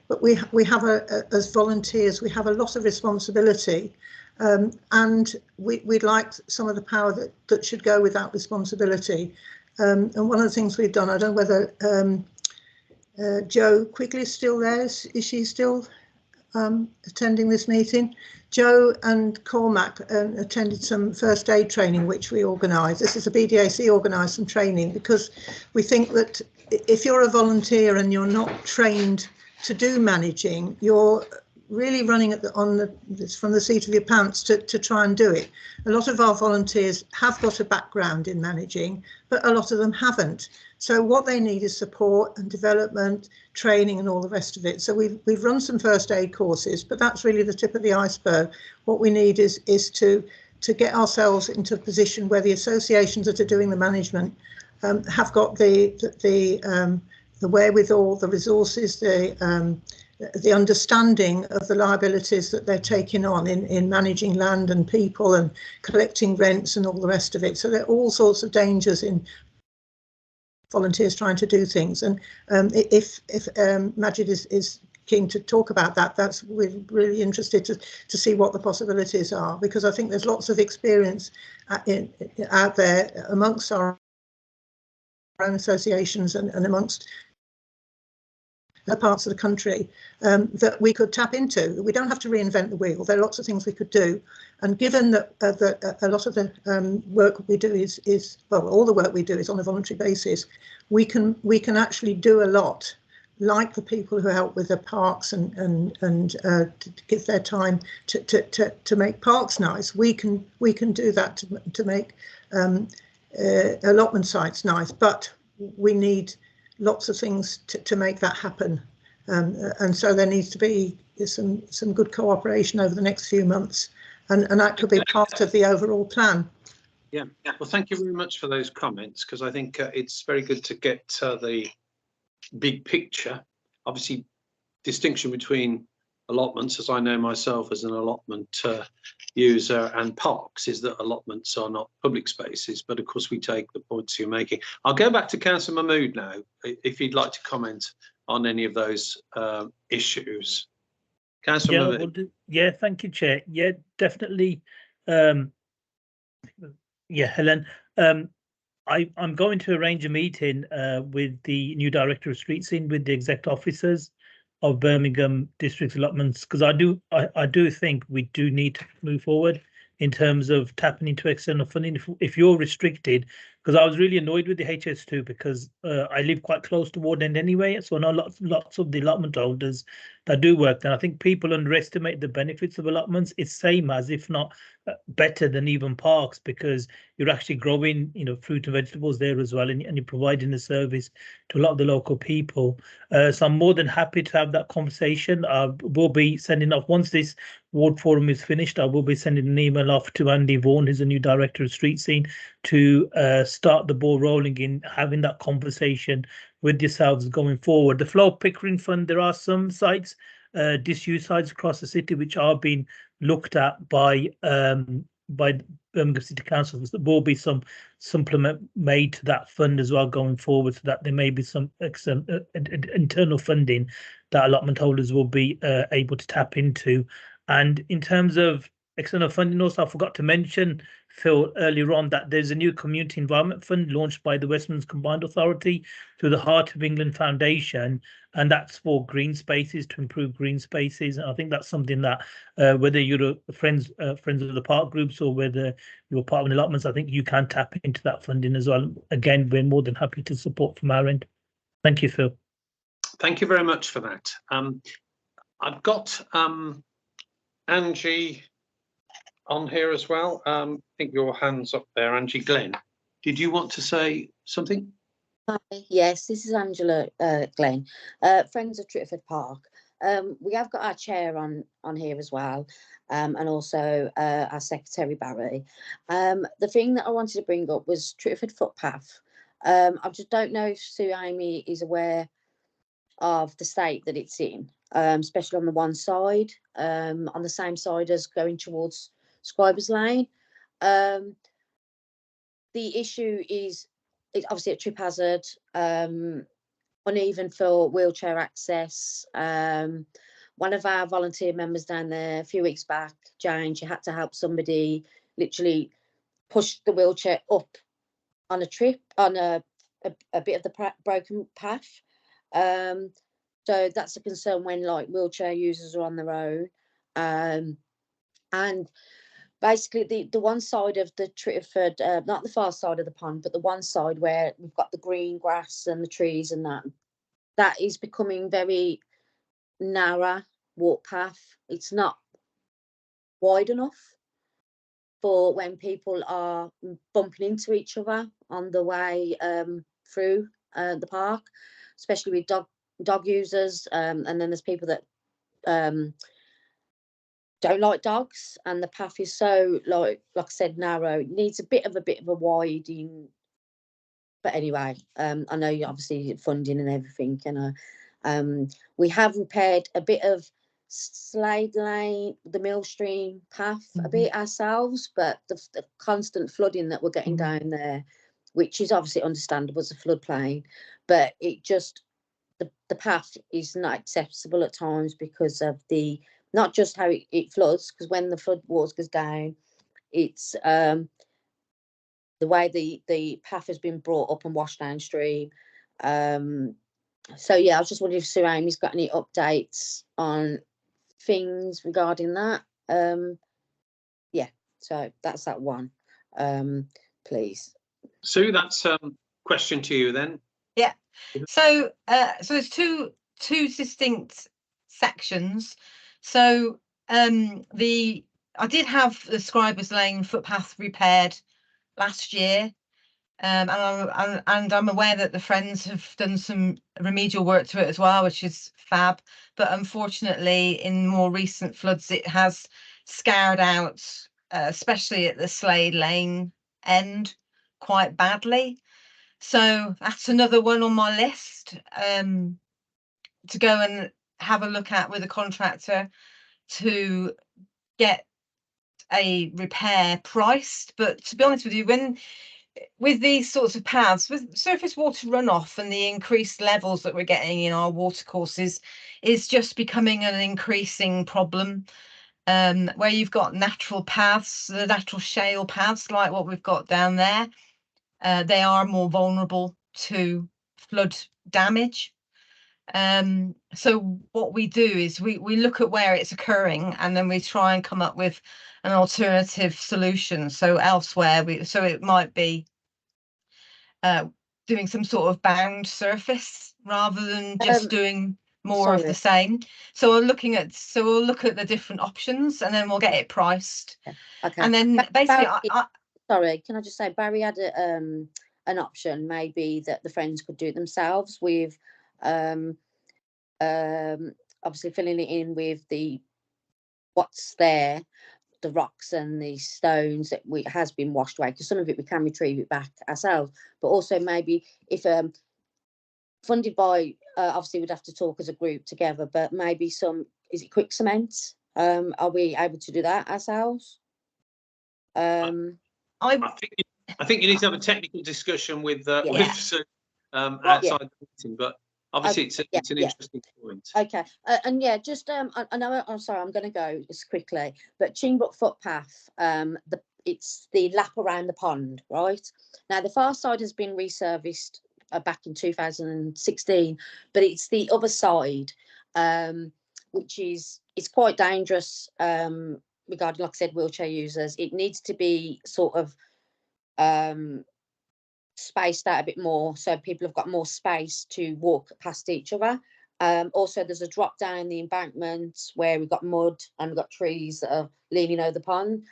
But we have as volunteers, we have a lot of responsibility, and we'd like some of the power that should go with that responsibility. And one of the things we've done, I don't know whether Jo Quigley is still there. Is she still attending this meeting? Jo and Cormac attended some first aid training, which we organised. This is a BDAC organised some training, because we think that if you're a volunteer and you're not trained to do managing, you're really running from the seat of your pants to try and do it. A lot of our volunteers have got a background in managing, but a lot of them haven't. So what they need is support and development, training and all the rest of it. So we've run some first aid courses, but that's really the tip of the iceberg. What we need is to get ourselves into a position where the associations that are doing the management have got the wherewithal, the resources, the understanding of the liabilities that they're taking on in managing land and people and collecting rents and all the rest of it. So there are all sorts of dangers in volunteers trying to do things. And if Majid is keen to talk about that, we're really interested to see what the possibilities are, because I think there's lots of experience out there amongst our own associations and amongst the parts of the country that we could tap into. We don't have to reinvent the wheel. There are lots of things we could do. And given that a lot of the work we do is all the work we do is on a voluntary basis, we can actually do a lot, like the people who help with the parks and to give their time to make parks nice. We can do that to make allotment sites nice, but we need lots of things to make that happen, and so there needs to be some good cooperation over the next few months, and that could be part of the overall plan. Yeah, well, thank you very much for those comments, because I think it's very good to get the big picture. Obviously, distinction between allotments, as I know myself as an allotment user, and parks is that allotments are not public spaces, but of course we take the points you're making. I'll go back to Councillor Mahmood now, if you'd like to comment on any of those issues. Councillor Mahmood. Yeah, thank you, Chair. Yeah, definitely. Yeah, Helen, I'm going to arrange a meeting with the new Director of Street Scene, with the exec officers of Birmingham District Allotments, because I do think we do need to move forward in terms of tapping into external funding if you're restricted, because I was really annoyed with the HS2, because I live quite close to Ward End anyway, so I know lots of the allotment holders that do work, and I think people underestimate the benefits of allotments. It's same as, if not better than, even parks, because you're actually growing, fruit and vegetables there as well, and you're providing a service to a lot of the local people. So I'm more than happy to have that conversation. We'll be sending off, once this ward forum is finished, I will be sending an email off to Andy Vaughan, who's a new Director of Street Scene, to start the ball rolling in having that conversation with yourselves going forward. The Flow Pickering Fund, there are some sites, disused sites across the city, which are being looked at by Birmingham City Council. There will be some supplement made to that fund as well going forward, so that there may be some internal funding that allotment holders will be able to tap into. And in terms of external funding, also I forgot to mention, Phil, earlier on, that there's a new community environment fund launched by the West Midlands Combined Authority through the Heart of England Foundation, and that's for green spaces, to improve green spaces. And I think that's something that whether you're friends of the park groups or whether you're part of an allotments, I think you can tap into that funding as well. Again, we're more than happy to support from our end. Thank you, Phil. Thank you very much for that. I've got Angie on here as well. I think your hand's up there, Angie. Glenn, did you want to say something? Hi, yes, this is Angela Glenn, Friends of Tritterford Park. We have got our chair on here as well, and also our secretary Barry. The thing that I wanted to bring up was Tritterford Footpath. I just don't know if Sue Amey is aware of the state that it's in, especially on the one side, on the same side as going towards Scribers Lane. The issue is it's obviously a trip hazard, uneven for wheelchair access. One of our volunteer members down there a few weeks back, Jane, she had to help somebody literally push the wheelchair up on a trip, on a bit of the broken path. So that's a concern when like wheelchair users are on their own. And basically the one side of the Tritterford, not the far side of the pond, but the one side where we've got the green grass and the trees and that is becoming very narrow walk path. It's not wide enough for when people are bumping into each other on the way through the park, especially with dog users, and then there's people that don't like dogs, and the path is so like I said, narrow. It needs a bit of a widening. But anyway, I know you obviously funding and everything, and we have repaired a bit of Slade Lane, the Millstream path a bit ourselves, but the constant flooding that we're getting down there, which is obviously understandable as a floodplain, but it just the path is not accessible at times because of the not just how it floods, because when the flood waters goes down, it's the way the path has been brought up and washed downstream. So yeah, I was just wondering if Sue Amey's got any updates on things regarding that. Yeah, so that's that one. Please. Sue, that's question to you then. Yeah. So there's two distinct sections. So I did have the Scribers Lane footpath repaired last year, and I'm aware that the Friends have done some remedial work to it as well, which is fab. But unfortunately, in more recent floods, it has scoured out, especially at the Slade Lane end, quite badly. So that's another one on my list to go and have a look at with a contractor to get a repair priced. But to be honest with you, with these sorts of paths, with surface water runoff and the increased levels that we're getting in our watercourses, is just becoming an increasing problem. Where you've got natural paths, the natural shale paths like what we've got down there, they are more vulnerable to flood damage. So what we do is we look at where it's occurring, and then we try and come up with an alternative solution. So elsewhere, it might be doing some sort of bound surface rather than just doing more of the same. So we'll look at the different options, and then we'll get it priced. Okay. And then basically, sorry, can I just say Barry had an option maybe that the Friends could do it themselves with obviously filling it in with what's there, the rocks and the stones that has been washed away, because some of it we can retrieve it back ourselves, but also maybe if funded by obviously we'd have to talk as a group together, but maybe is it quick cement? Are we able to do that ourselves? I think you need to have a technical discussion with Sue outside the meeting, but obviously it's an interesting point. Okay, and yeah, just I know I'm sorry, I'm going to go just quickly, but Chingbrook footpath, it's the lap around the pond, right? Now the far side has been resurfaced back in 2016, but it's the other side, which it's quite dangerous regarding, like I said, wheelchair users. It needs to be sort of spaced out a bit more so people have got more space to walk past each other. Also, there's a drop down the embankment where we've got mud and we've got trees that are leaning over the pond.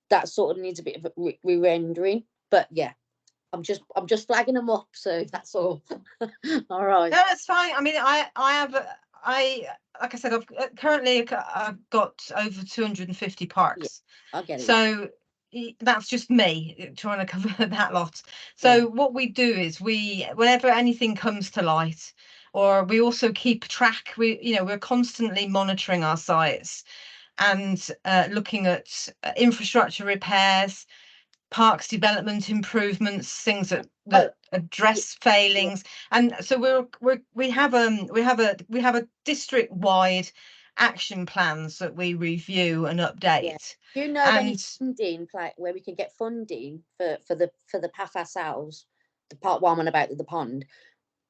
that sort of needs a bit of a re-rendering. But yeah, I'm just flagging them up, so that's all. All right. No, that's fine. I mean, I like I said, currently I've got over 250 parks. Yeah, I get it. So that's just me trying to cover that lot. So what we do is whenever anything comes to light, or we also keep track, we're constantly monitoring our sites and looking at infrastructure repairs, parks development improvements, things that address failings. And so we have a district-wide action plans that we review and update. Do you know of any funding, like where we can get funding for the path ourselves? The part one on about the pond.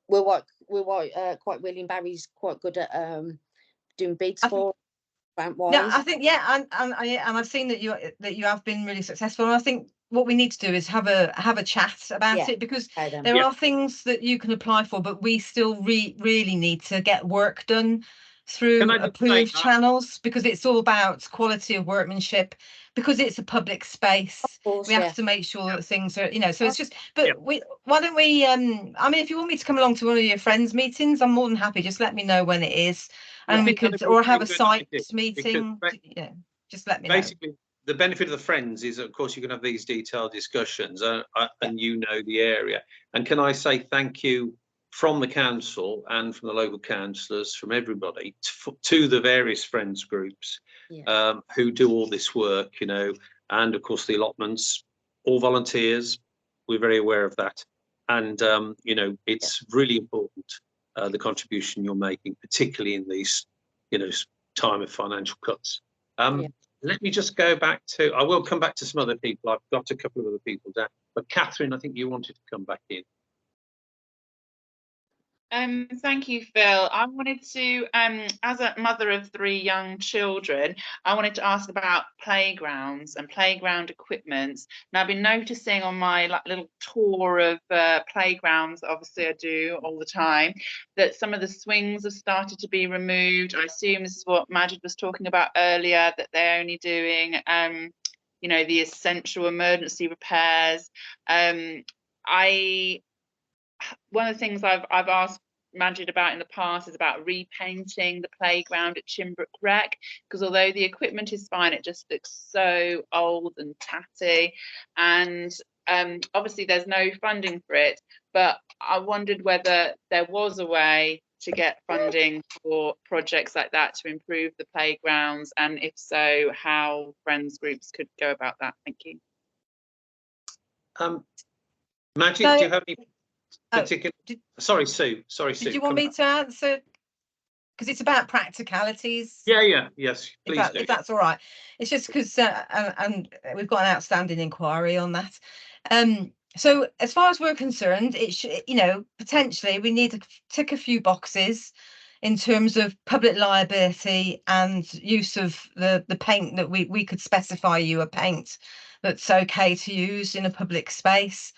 We're quite willing. Barry's quite good at doing bids for. Yeah, I think and I've seen that you have been really successful. And I think what we need to do is have a chat about it, because there are things that you can apply for, but we still really need to get work done through approved channels, because it's all about quality of workmanship, because it's a public space. Of course, we have to make sure that things are, so it's just, but why don't we, I mean, if you want me to come along to one of your friends meetings, I'm more than happy. Just let me know when it is, and we could, or have a site meeting. Just let me know. Basically, the benefit of the friends is, of course, you can have these detailed discussions, and you know the area. And can I say thank you from the council and from the local councillors, from everybody, to the various friends groups who do all this work, and of course the allotments, all volunteers. We're very aware of that, and it's really important, the contribution you're making, particularly in these, time of financial cuts. Let me just go back to, I will come back to some other people. I've got a couple of other people down, but Catherine, I think you wanted to come back in. Thank you, Phil. I wanted to, as a mother of 3 young children, I wanted to ask about playgrounds and playground equipment. And I've been noticing on my little tour of playgrounds, obviously I do all the time, that some of the swings have started to be removed. I assume this is what Majid was talking about earlier, that they're only doing, the essential emergency repairs. One of the things I've asked Majid about in the past is about repainting the playground at Chimbrook Rec, because although the equipment is fine, it just looks so old and tatty, and obviously there's no funding for it, but I wondered whether there was a way to get funding for projects like that to improve the playgrounds, and if so, how friends groups could go about that. Thank you. Majid, do you have any particular? Sorry, Sue. Did you want me to answer? Because it's about practicalities. Yes, please do. If that's all right. It's just because, and we've got an outstanding inquiry on that. So as far as we're concerned, it should, potentially we need to tick a few boxes in terms of public liability and use of the paint, that we could specify you a paint that's okay to use in a public space.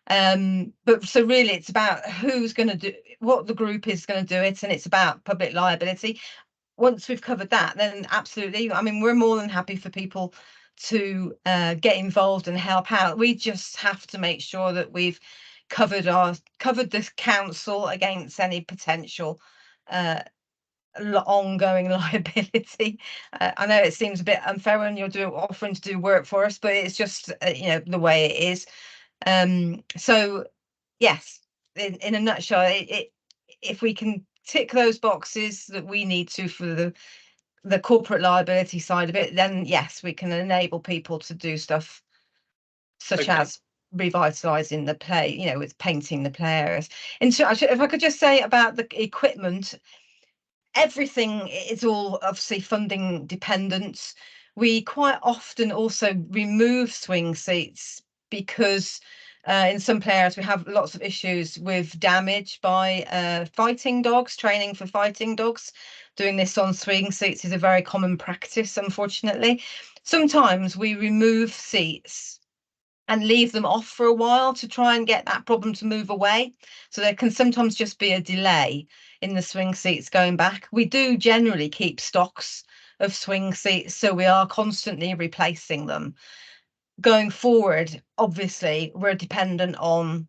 But so really it's about who's going to do what, the group is going to do it, and it's about public liability. Once we've covered that, then absolutely, I mean, we're more than happy for people to get involved and help out. We just have to make sure that we've covered the council against any potential ongoing liability. I know it seems a bit unfair when you're offering to do work for us, but it's just the way it is. So yes, in a nutshell, if we can tick those boxes that we need to for the corporate liability side of it, then yes, we can enable people to do stuff such as revitalizing the play, with painting the play areas. And so if I could just say about the equipment, everything is all obviously funding dependent. We quite often also remove swing seats because in some play areas we have lots of issues with damage by fighting dogs. Training for fighting dogs, doing this on swing seats is a very common practice, unfortunately. Sometimes we remove seats and leave them off for a while to try and get that problem to move away. So there can sometimes just be a delay in the swing seats going back. We do generally keep stocks of swing seats, so we are constantly replacing them. going forward, obviously, we're dependent on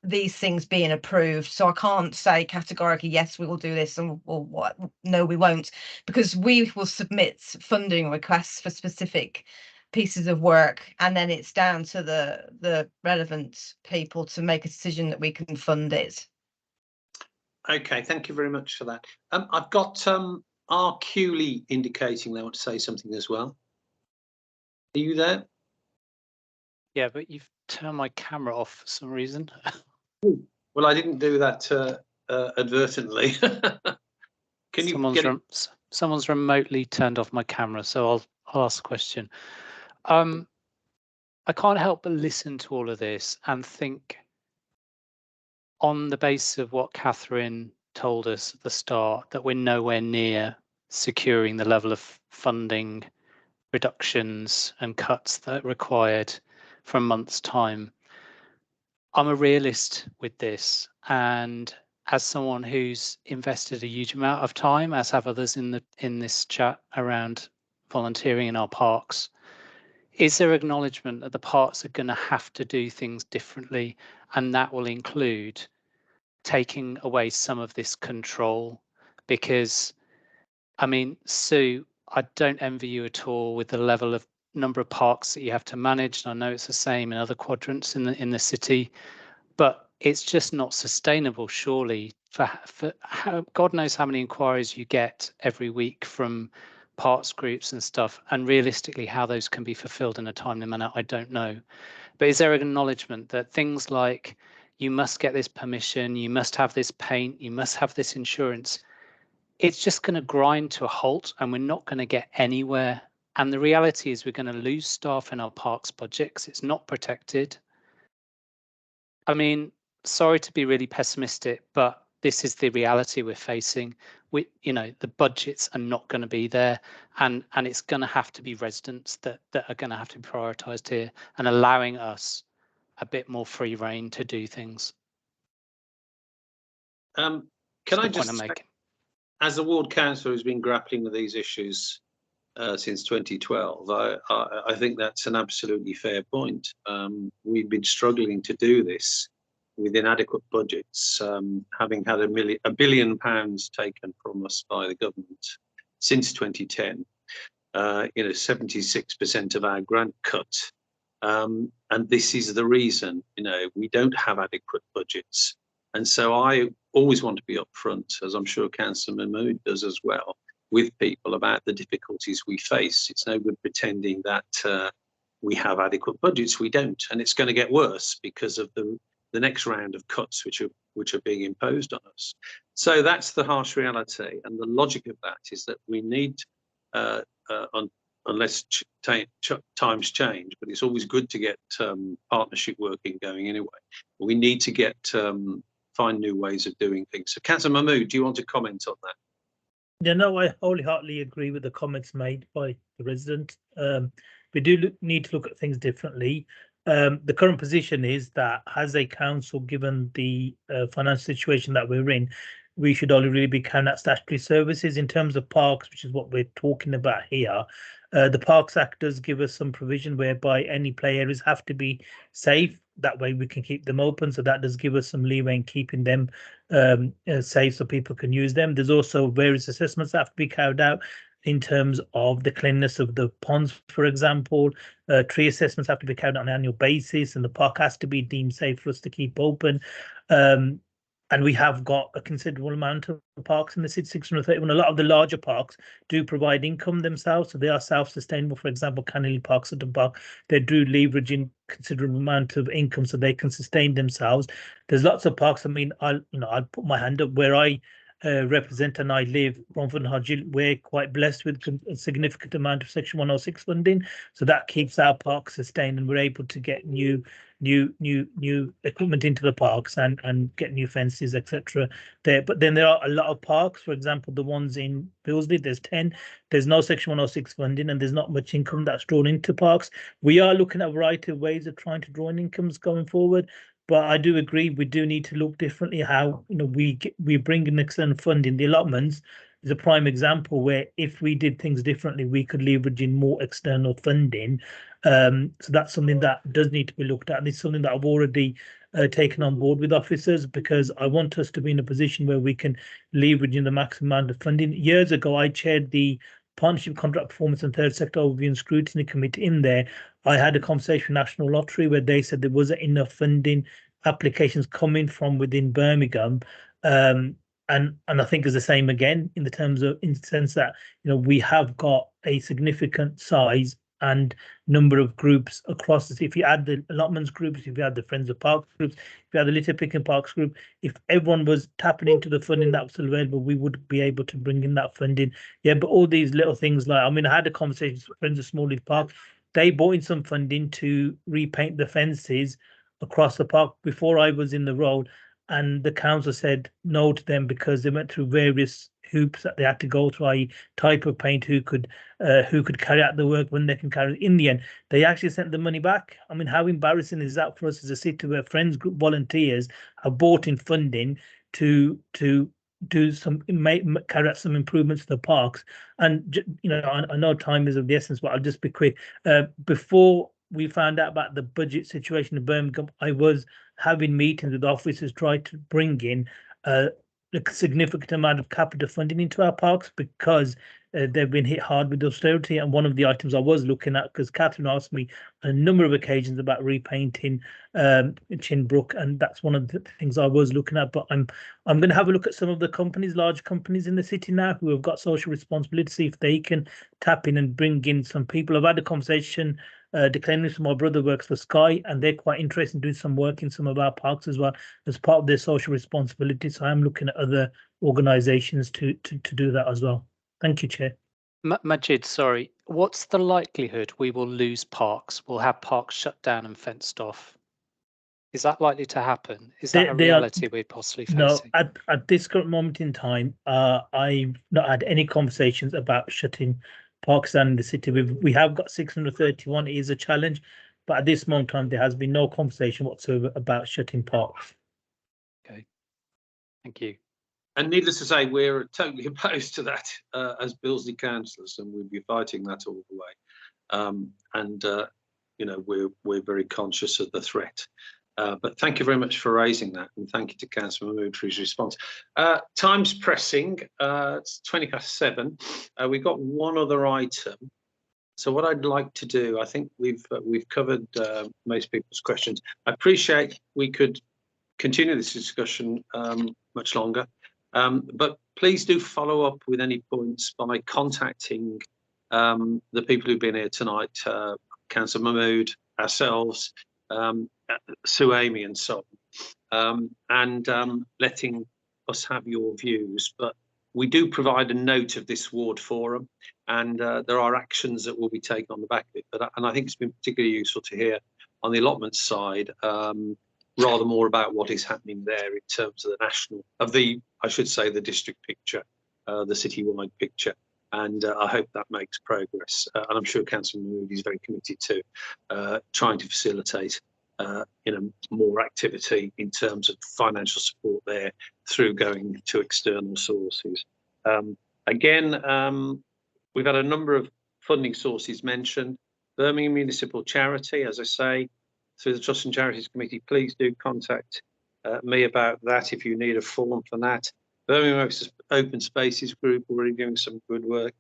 these things being approved. So I can't say categorically, yes, we will do this, and or what, no, we won't, because we will submit funding requests for specific pieces of work, and then it's down to the relevant people to make a decision that we can fund it. Okay, thank you very much for that. I've got R. Cooley indicating they want to say something as well. Are you there? Yeah, but you've turned my camera off for some reason. Well, I didn't do that advertently. Can you get it? Someone's remotely turned off my camera, so I'll ask a question. I can't help but listen to all of this and think, on the basis of what Catherine told us at the start, that we're nowhere near securing the level of funding reductions and cuts that are required for a month's time. I'm a realist with this, and as someone who's invested a huge amount of time, as have others in this chat around volunteering in our parks, is there acknowledgement that the parks are going to have to do things differently, and that will include taking away some of this control? Because, I mean, Sue, I don't envy you at all with the level of number of parks that you have to manage. And I know it's the same in other quadrants in the city, but it's just not sustainable, surely, for how, God knows how many inquiries you get every week from parks groups and stuff, and realistically how those can be fulfilled in a timely manner, I don't know. But is there an acknowledgement that things like you must get this permission, you must have this paint, you must have this insurance, it's just going to grind to a halt and we're not going to get anywhere? And the reality is we're going to lose staff in our parks budget because it's not protected. I mean, sorry to be really pessimistic, but this is the reality we're facing. The budgets are not going to be there, and it's going to have to be residents that are going to have to be prioritised here, and allowing us a bit more free rein to do things. Can I just say, as a ward councillor who's been grappling with these issues since 2012, I think that's an absolutely fair point. We've been struggling to do this with inadequate budgets, having had £1 billion taken from us by the government since 2010. 76% of our grant cut, and this is the reason. We don't have adequate budgets, and so I always want to be upfront, as I'm sure Councillor Mahmood does as well, with people about the difficulties we face. It's no good pretending that we have adequate budgets. We don't, and it's going to get worse because of the next round of cuts which are being imposed on us. So that's the harsh reality, and the logic of that is that we need, unless times change, but it's always good to get partnership working going anyway. We need to find new ways of doing things. So, Councillor Mahmood, do you want to comment on that? Yeah, no, I wholeheartedly agree with the comments made by the resident. We do need to look at things differently. The current position is that, as a council, given the financial situation that we're in, we should only really be carrying out statutory services. In terms of parks, which is what we're talking about here, the Parks Act does give us some provision whereby any play areas have to be safe. That way we can keep them open. So that does give us some leeway in keeping them safe so people can use them. There's also various assessments that have to be carried out in terms of the cleanliness of the ponds, for example. Tree assessments have to be carried out on an annual basis, and the park has to be deemed safe for us to keep open. And we have got a considerable amount of parks in the city, 631. A lot of the larger parks do provide income themselves, so they are self-sustainable. For example, Canley Park, Sutton Park, they do leverage in considerable amount of income so they can sustain themselves. There's lots of parks. I mean, I'll put my hand up where I represent and I live, Romford and Hargill. We're quite blessed with a significant amount of Section 106 funding, so that keeps our parks sustained, and we're able to get new equipment into the parks and get new fences, etc. there. But then there are a lot of parks, for example, the ones in Billesley, there's 10. There's no Section 106 funding, and there's not much income that's drawn into parks. We are looking at a variety of ways of trying to draw in incomes going forward. But I do agree we do need to look differently how we bring in external funding. The allotments is a prime example where if we did things differently, we could leverage in more external funding So that's something that does need to be looked at, and it's something that I've already taken on board with officers, because I want us to be in a position where we can leverage in the maximum amount of funding. Years ago, I chaired the Partnership Contract Performance and Third Sector Overview and Scrutiny Committee. In there, I had a conversation with National Lottery where they said there wasn't enough funding applications coming from within Birmingham. And I think it's the same again in the sense that, you know, we have got a significant size and number of groups across the city. If you add the allotments groups, if you add the Friends of Parks groups, if you add the Litter Picking Parks group, if everyone was tapping into the funding that was available, we would be able to bring in that funding. Yeah, but all these little things, like, I mean, I had a conversation with Friends of Smallheath Park. They brought in some funding to repaint the fences across the park before I was in the role, and the council said no to them because they went through various hoops that they had to go through, i.e. type of paint, who could carry out the work, when they can carry it. In the end, they actually sent the money back. I mean, how embarrassing is that for us as a city, where Friends Group volunteers have brought in funding to do some, carry out some improvements to the parks? And you know, I know time is of the essence, but I'll just be quick. Before we found out about the budget situation in Birmingham, I was having meetings with officers trying to bring in a significant amount of capital funding into our parks, because they've been hit hard with austerity. And one of the items I was looking at, because Catherine asked me on a number of occasions about repainting Chinbrook, and that's one of the things I was looking at. But I'm going to have a look at some of the companies, large companies in the city now, who have got social responsibility, to see if they can tap in and bring in some people. I've had a conversation declaring my brother works for Sky, and they're quite interested in doing some work in some of our parks as well as part of their social responsibility. So I'm looking at other organisations to do that as well. Thank you, Chair. Majid, sorry, what's the likelihood we will lose parks? We'll have parks shut down and fenced off. Is that likely to happen? Is that a reality we're possibly facing? No, at this current moment in time, I've not had any conversations about shutting parks down in the city. We have got 631. It is a challenge, but at this moment in time, there has been no conversation whatsoever about shutting parks. Okay, thank you. And needless to say, we're totally opposed to that as Billesley councillors, and we'll be fighting that all the way. You know, we're very conscious of the threat. But thank you very much for raising that, and thank you to Councillor Mahmood for his response. Time's pressing. It's 7:20. We've got one other item. So what I'd like to do, I think we've covered most people's questions. I appreciate we could continue this discussion much longer, but please do follow up with any points by contacting the people who've been here tonight, Councillor Mahmood, ourselves, Sue, Amey, and so on, and letting us have your views. But we do provide a note of this ward forum, and there are actions that will be taken on the back of it. And I think it's been particularly useful to hear on the allotments side, rather more about what is happening there in terms of the national, I should say, the district picture, the citywide picture. And I hope that makes progress. And I'm sure Councillor Mahmood is very committed to trying to facilitate more activity in terms of financial support there through going to external sources. Again, we've had a number of funding sources mentioned. Birmingham Municipal Charity, as I say, through the Trust and Charities Committee, please do contact me about that if you need a form for that. Birmingham Open Spaces Group already doing some good work.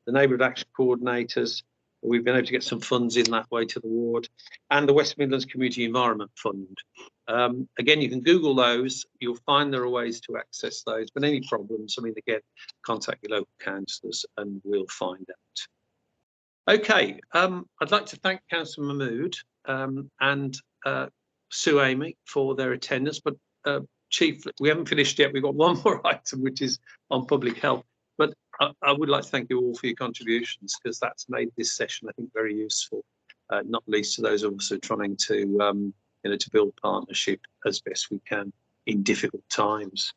The Neighbourhood Action Coordinators, we've been able to get some funds in that way to the ward, and the West Midlands Community Environment Fund. Again, you can Google those. You'll find there are ways to access those. But any problems, I mean, again, contact your local councillors and we'll find out. Okay, I'd like to thank Councillor Mahmood and Sue, Amey for their attendance. But Chief, we haven't finished yet. We've got one more item, which is on public health. But I would like to thank you all for your contributions, because that's made this session, I think, very useful, not least to those of us who are trying to, to build partnership as best we can in difficult times.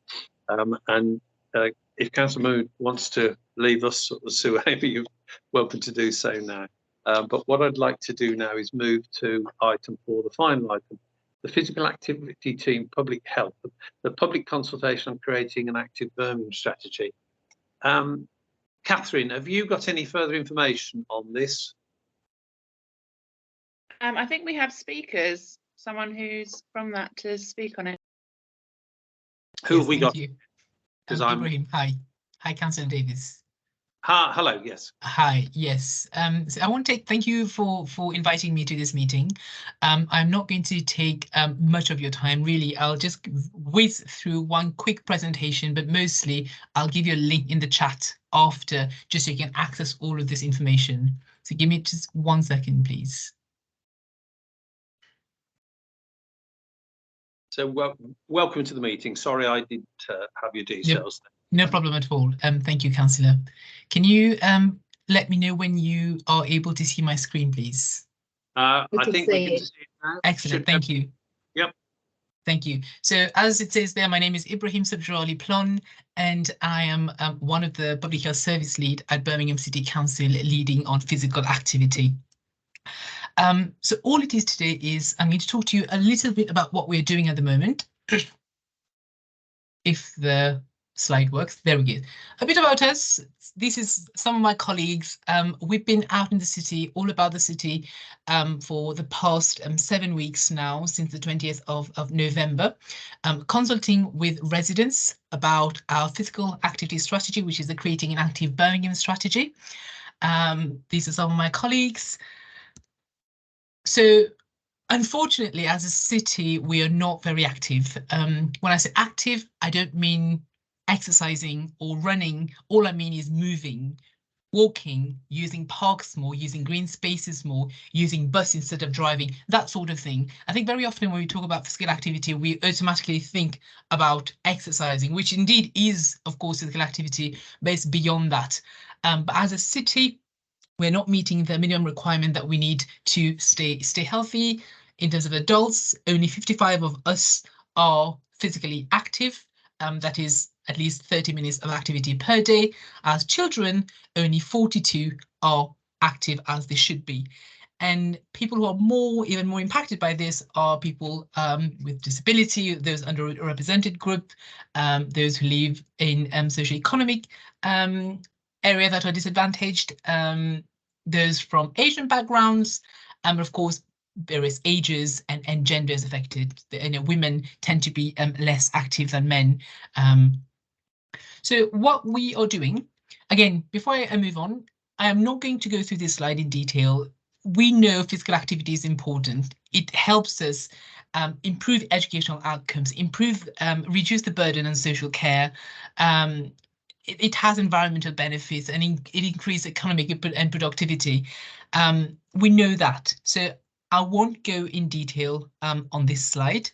If Councillor Mahmood wants to leave us, Sue, Amey, you're welcome to do so now. But what I'd like to do now is move to item 4, the final item. The Physical Activity Team Public Health, the public consultation on creating an active Birmingham strategy. Catherine, have you got any further information on this? I think we have speakers, someone who's from that to speak on it. Who have we got? Because I'm Ibrahim. Hi, Councillor Davies. Hello. Yes. Hi. Yes. So I want to thank you for inviting me to this meeting. I'm not going to take much of your time. Really, I'll just whiz through one quick presentation, but mostly I'll give you a link in the chat after, just so you can access all of this information. So give me just 1 second, please. So welcome to the meeting. Sorry, I didn't have your details. No problem at all. Thank you, Councillor. Can you let me know when you are able to see my screen, please? I think we can see it now. Excellent. Thank you. Yep. Thank you. So as it says there, my name is Ibrahim Subdrali Plon, and I am one of the Public Health Service Lead at Birmingham City Council, leading on physical activity. So all it is today is I'm going to talk to you a little bit about what we're doing at the moment. If the slide works, there we go. A bit about us. This is some of my colleagues. We've been out in the city, all about the city, for the past 7 weeks now, since the 20th of November, consulting with residents about our physical activity strategy, which is the Creating an Active Birmingham strategy. These are some of my colleagues. So unfortunately, as a city, we are not very active. When I say active, I don't mean exercising or running. All I mean is moving, walking, using parks more, using green spaces more, using bus instead of driving, that sort of thing. I think very often when we talk about physical activity, we automatically think about exercising, which indeed is, of course, physical activity, but it's beyond that. But as a city, we're not meeting the minimum requirement that we need to stay healthy. In terms of adults, only 55 of us are physically active. That is at least 30 minutes of activity per day. As children, only 42 are active as they should be. And people who are even more impacted by this are people with disability, those underrepresented group, those who live in socioeconomic area that are disadvantaged, those from Asian backgrounds, and of course, various ages and genders affected. Women tend to be less active than men. So what we are doing, again, before I move on, I am not going to go through this slide in detail. We know physical activity is important. It helps us improve educational outcomes, reduce the burden on social care. It has environmental benefits, and it increases economic and productivity. We know that. So I won't go in detail on this slide.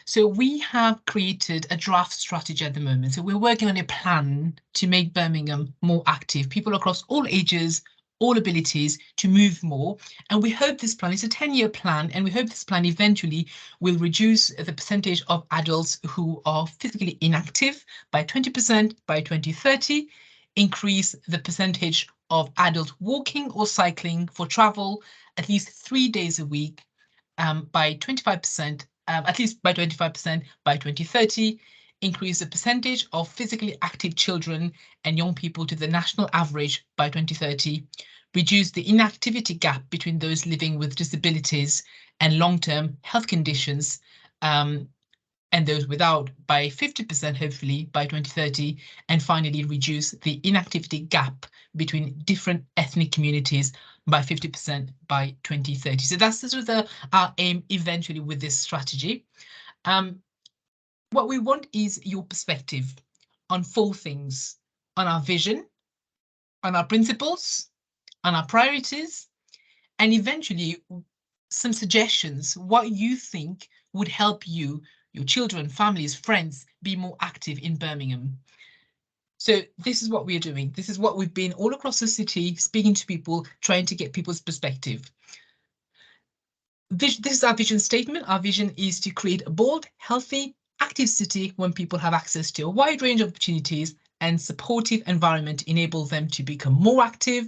So we have created a draft strategy at the moment. So we're working on a plan to make Birmingham more active, people across all ages, all abilities, to move more. And we hope this plan is a 10-year plan, and we hope this plan eventually will reduce the percentage of adults who are physically inactive by 20% by 2030, increase the percentage of adult walking or cycling for travel at least 3 days a week by 25%, at least by 25% by 2030, increase the percentage of physically active children and young people to the national average by 2030, reduce the inactivity gap between those living with disabilities and long-term health conditions and those without by 50%, hopefully, by 2030, and finally reduce the inactivity gap between different ethnic communities by 50% by 2030. So that's sort of our aim eventually with this strategy. What we want is your perspective on 4 things: on our vision, on our principles, on our priorities, and eventually some suggestions, what you think would help you, your children, families, friends, be more active in Birmingham. So this is what we're doing. This is what we've been all across the city, speaking to people, trying to get people's perspective. This is our vision statement. Our vision is to create a bold, healthy, active city when people have access to a wide range of opportunities and supportive environment enable them to become more active.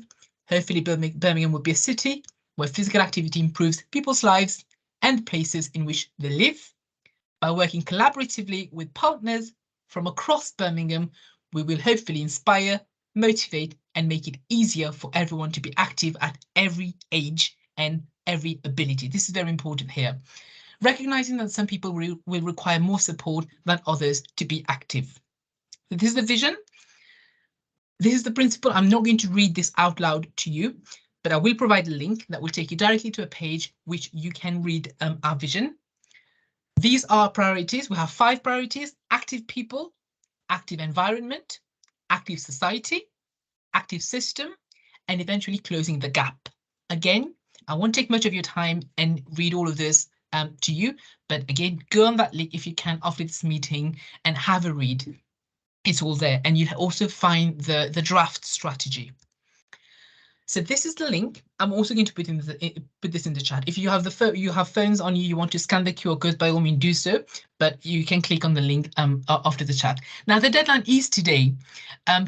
Hopefully Birmingham will be a city where physical activity improves people's lives and places in which they live. By working collaboratively with partners from across Birmingham, we will hopefully inspire, motivate, and make it easier for everyone to be active at every age and every ability. This is very important here. Recognizing that some people will require more support than others to be active. So this is the vision. This is the principle. I'm not going to read this out loud to you, but I will provide a link that will take you directly to a page which you can read our vision. These are priorities. We have 5 priorities: active people, active environment, active society, active system, and eventually closing the gap. Again, I won't take much of your time and read all of this to you, but again, go on that link if you can after this meeting and have a read. It's all there, and you'll also find the draft strategy. So this is the link. I'm also going to put this in the chat. If you have you have phones on you, you want to scan the QR code, by all means do so, but you can click on the link after the chat. Now the deadline is today.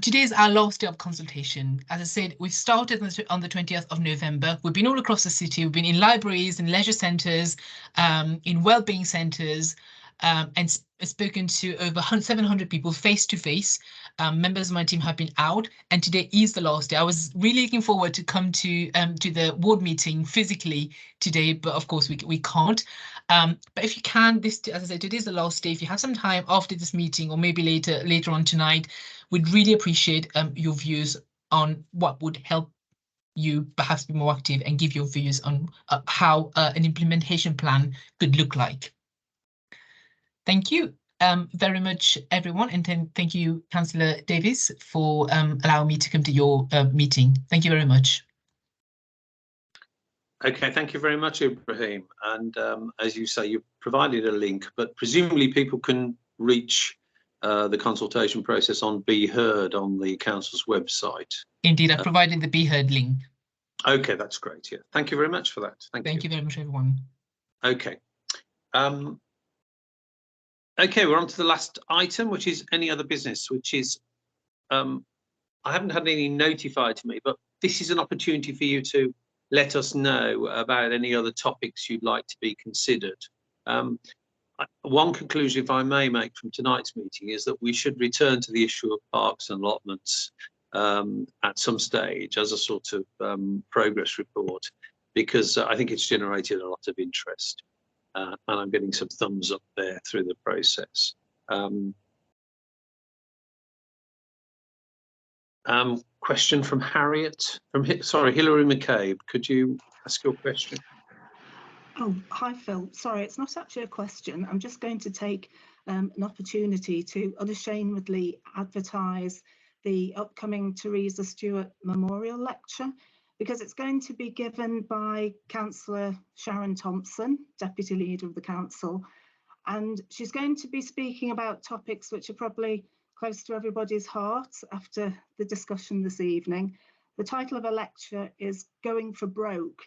Today is our last day of consultation. As I said, we started on the 20th of November. We've been all across the city. We've been in libraries, in leisure centres, in wellbeing centres, and spoken to over 700 people face to face. Members of my team have been out, and today is the last day. I was really looking forward to come to the ward meeting physically today, but of course we can't. But if you can, as I said, it is the last day. If you have some time after this meeting, or maybe later on tonight, we'd really appreciate your views on what would help you perhaps be more active and give your views on how an implementation plan could look like. Thank you very much, everyone, and thank you, Councillor Davies, for allowing me to come to your meeting. Thank you very much. Okay, thank you very much, Ibrahim. And as you say, you provided a link, but presumably people can reach the consultation process on Be Heard on the council's website. Indeed, I've provided the Be Heard link. Okay, that's great. Yeah, thank you very much for that. Thank you very much, everyone. Okay. Okay, we're on to the last item, which is any other business, which is, I haven't had any notified to me, but this is an opportunity for you to let us know about any other topics you'd like to be considered. One conclusion, if I may make from tonight's meeting, is that we should return to the issue of parks and allotments at some stage as a sort of progress report, because I think it's generated a lot of interest. And I'm getting some thumbs up there through the process. Question from Harriet, Hilary McCabe. Could you ask your question? Oh, hi, Phil. Sorry, it's not actually a question. I'm just going to take an opportunity to unashamedly advertise the upcoming Teresa Stewart Memorial Lecture, because it's going to be given by Councillor Sharon Thompson, Deputy Leader of the Council, and she's going to be speaking about topics which are probably close to everybody's hearts after the discussion this evening. The title of her lecture is Going for Broke: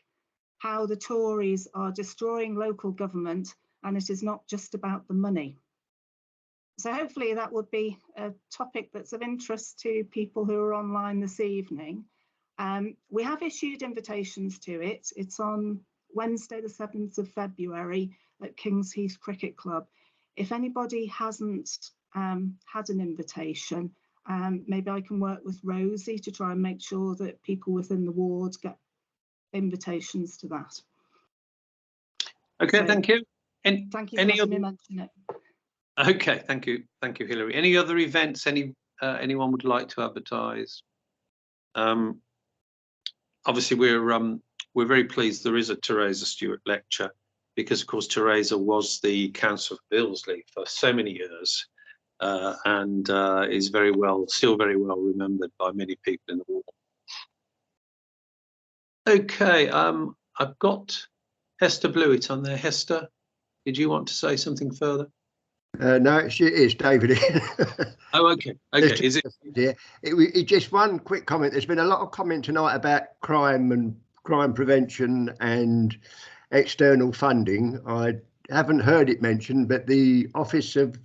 How the Tories Are Destroying Local Government, and It Is Not Just About the Money. So hopefully that would be a topic that's of interest to people who are online this evening. We have issued invitations to it. It's on Wednesday, the 7th of February at Kings Heath Cricket Club. If anybody hasn't had an invitation, maybe I can work with Rosie to try and make sure that people within the ward get invitations to that. Okay, so, thank you. Thank you for letting me mention it. Okay, thank you, Hilary. Any other events anyone would like to advertise? Obviously, we're very pleased there is a Teresa Stewart lecture, because of course Teresa was the councillor for Billesley for so many years, and is still very well remembered by many people in the ward. Okay, I've got Hester Blewett on there. Hester, did you want to say something further? No, it's David. Oh, okay. Okay. Is it? Yeah. It just one quick comment. There's been a lot of comment tonight about crime and crime prevention and external funding. I haven't heard it mentioned, but the Office of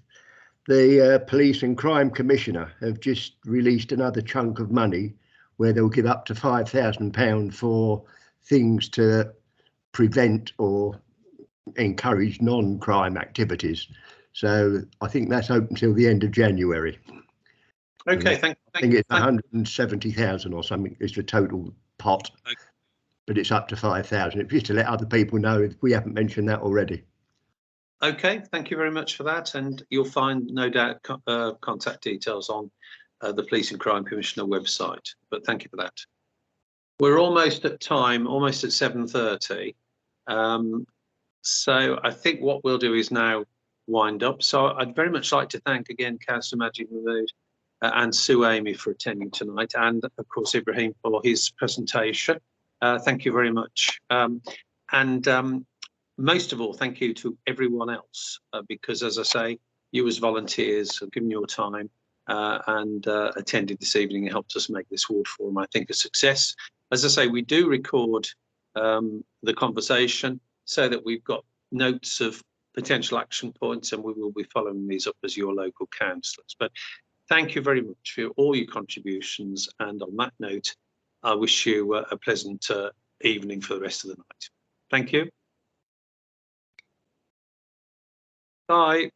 the Police and Crime Commissioner have just released another chunk of money where they'll give up to £5,000 for things to prevent or encourage non-crime activities. So I think that's open till the end of January. Okay, I think it's 170,000 or something is the total pot. but it's up to 5,000. Just to let other people know if we haven't mentioned that already. Okay, thank you very much for that, and you'll find no doubt contact details on the Police and Crime Commissioner website, but thank you for that. We're almost at time, almost at 7:30, so I think what we'll do is now wind up. So I'd very much like to thank again Councillor Majid Mahmood and Sue Amey for attending tonight, and of course Ibrahim for his presentation. Thank you very much. Most of all, thank you to everyone else, because as I say, you as volunteers have given your time and attended this evening and helped us make this ward forum, I think, a success. As I say, we do record the conversation so that we've got notes of potential action points, and we will be following these up as your local councillors. But thank you very much for all your contributions, and on that note, I wish you a pleasant evening for the rest of the night. Thank you. Bye.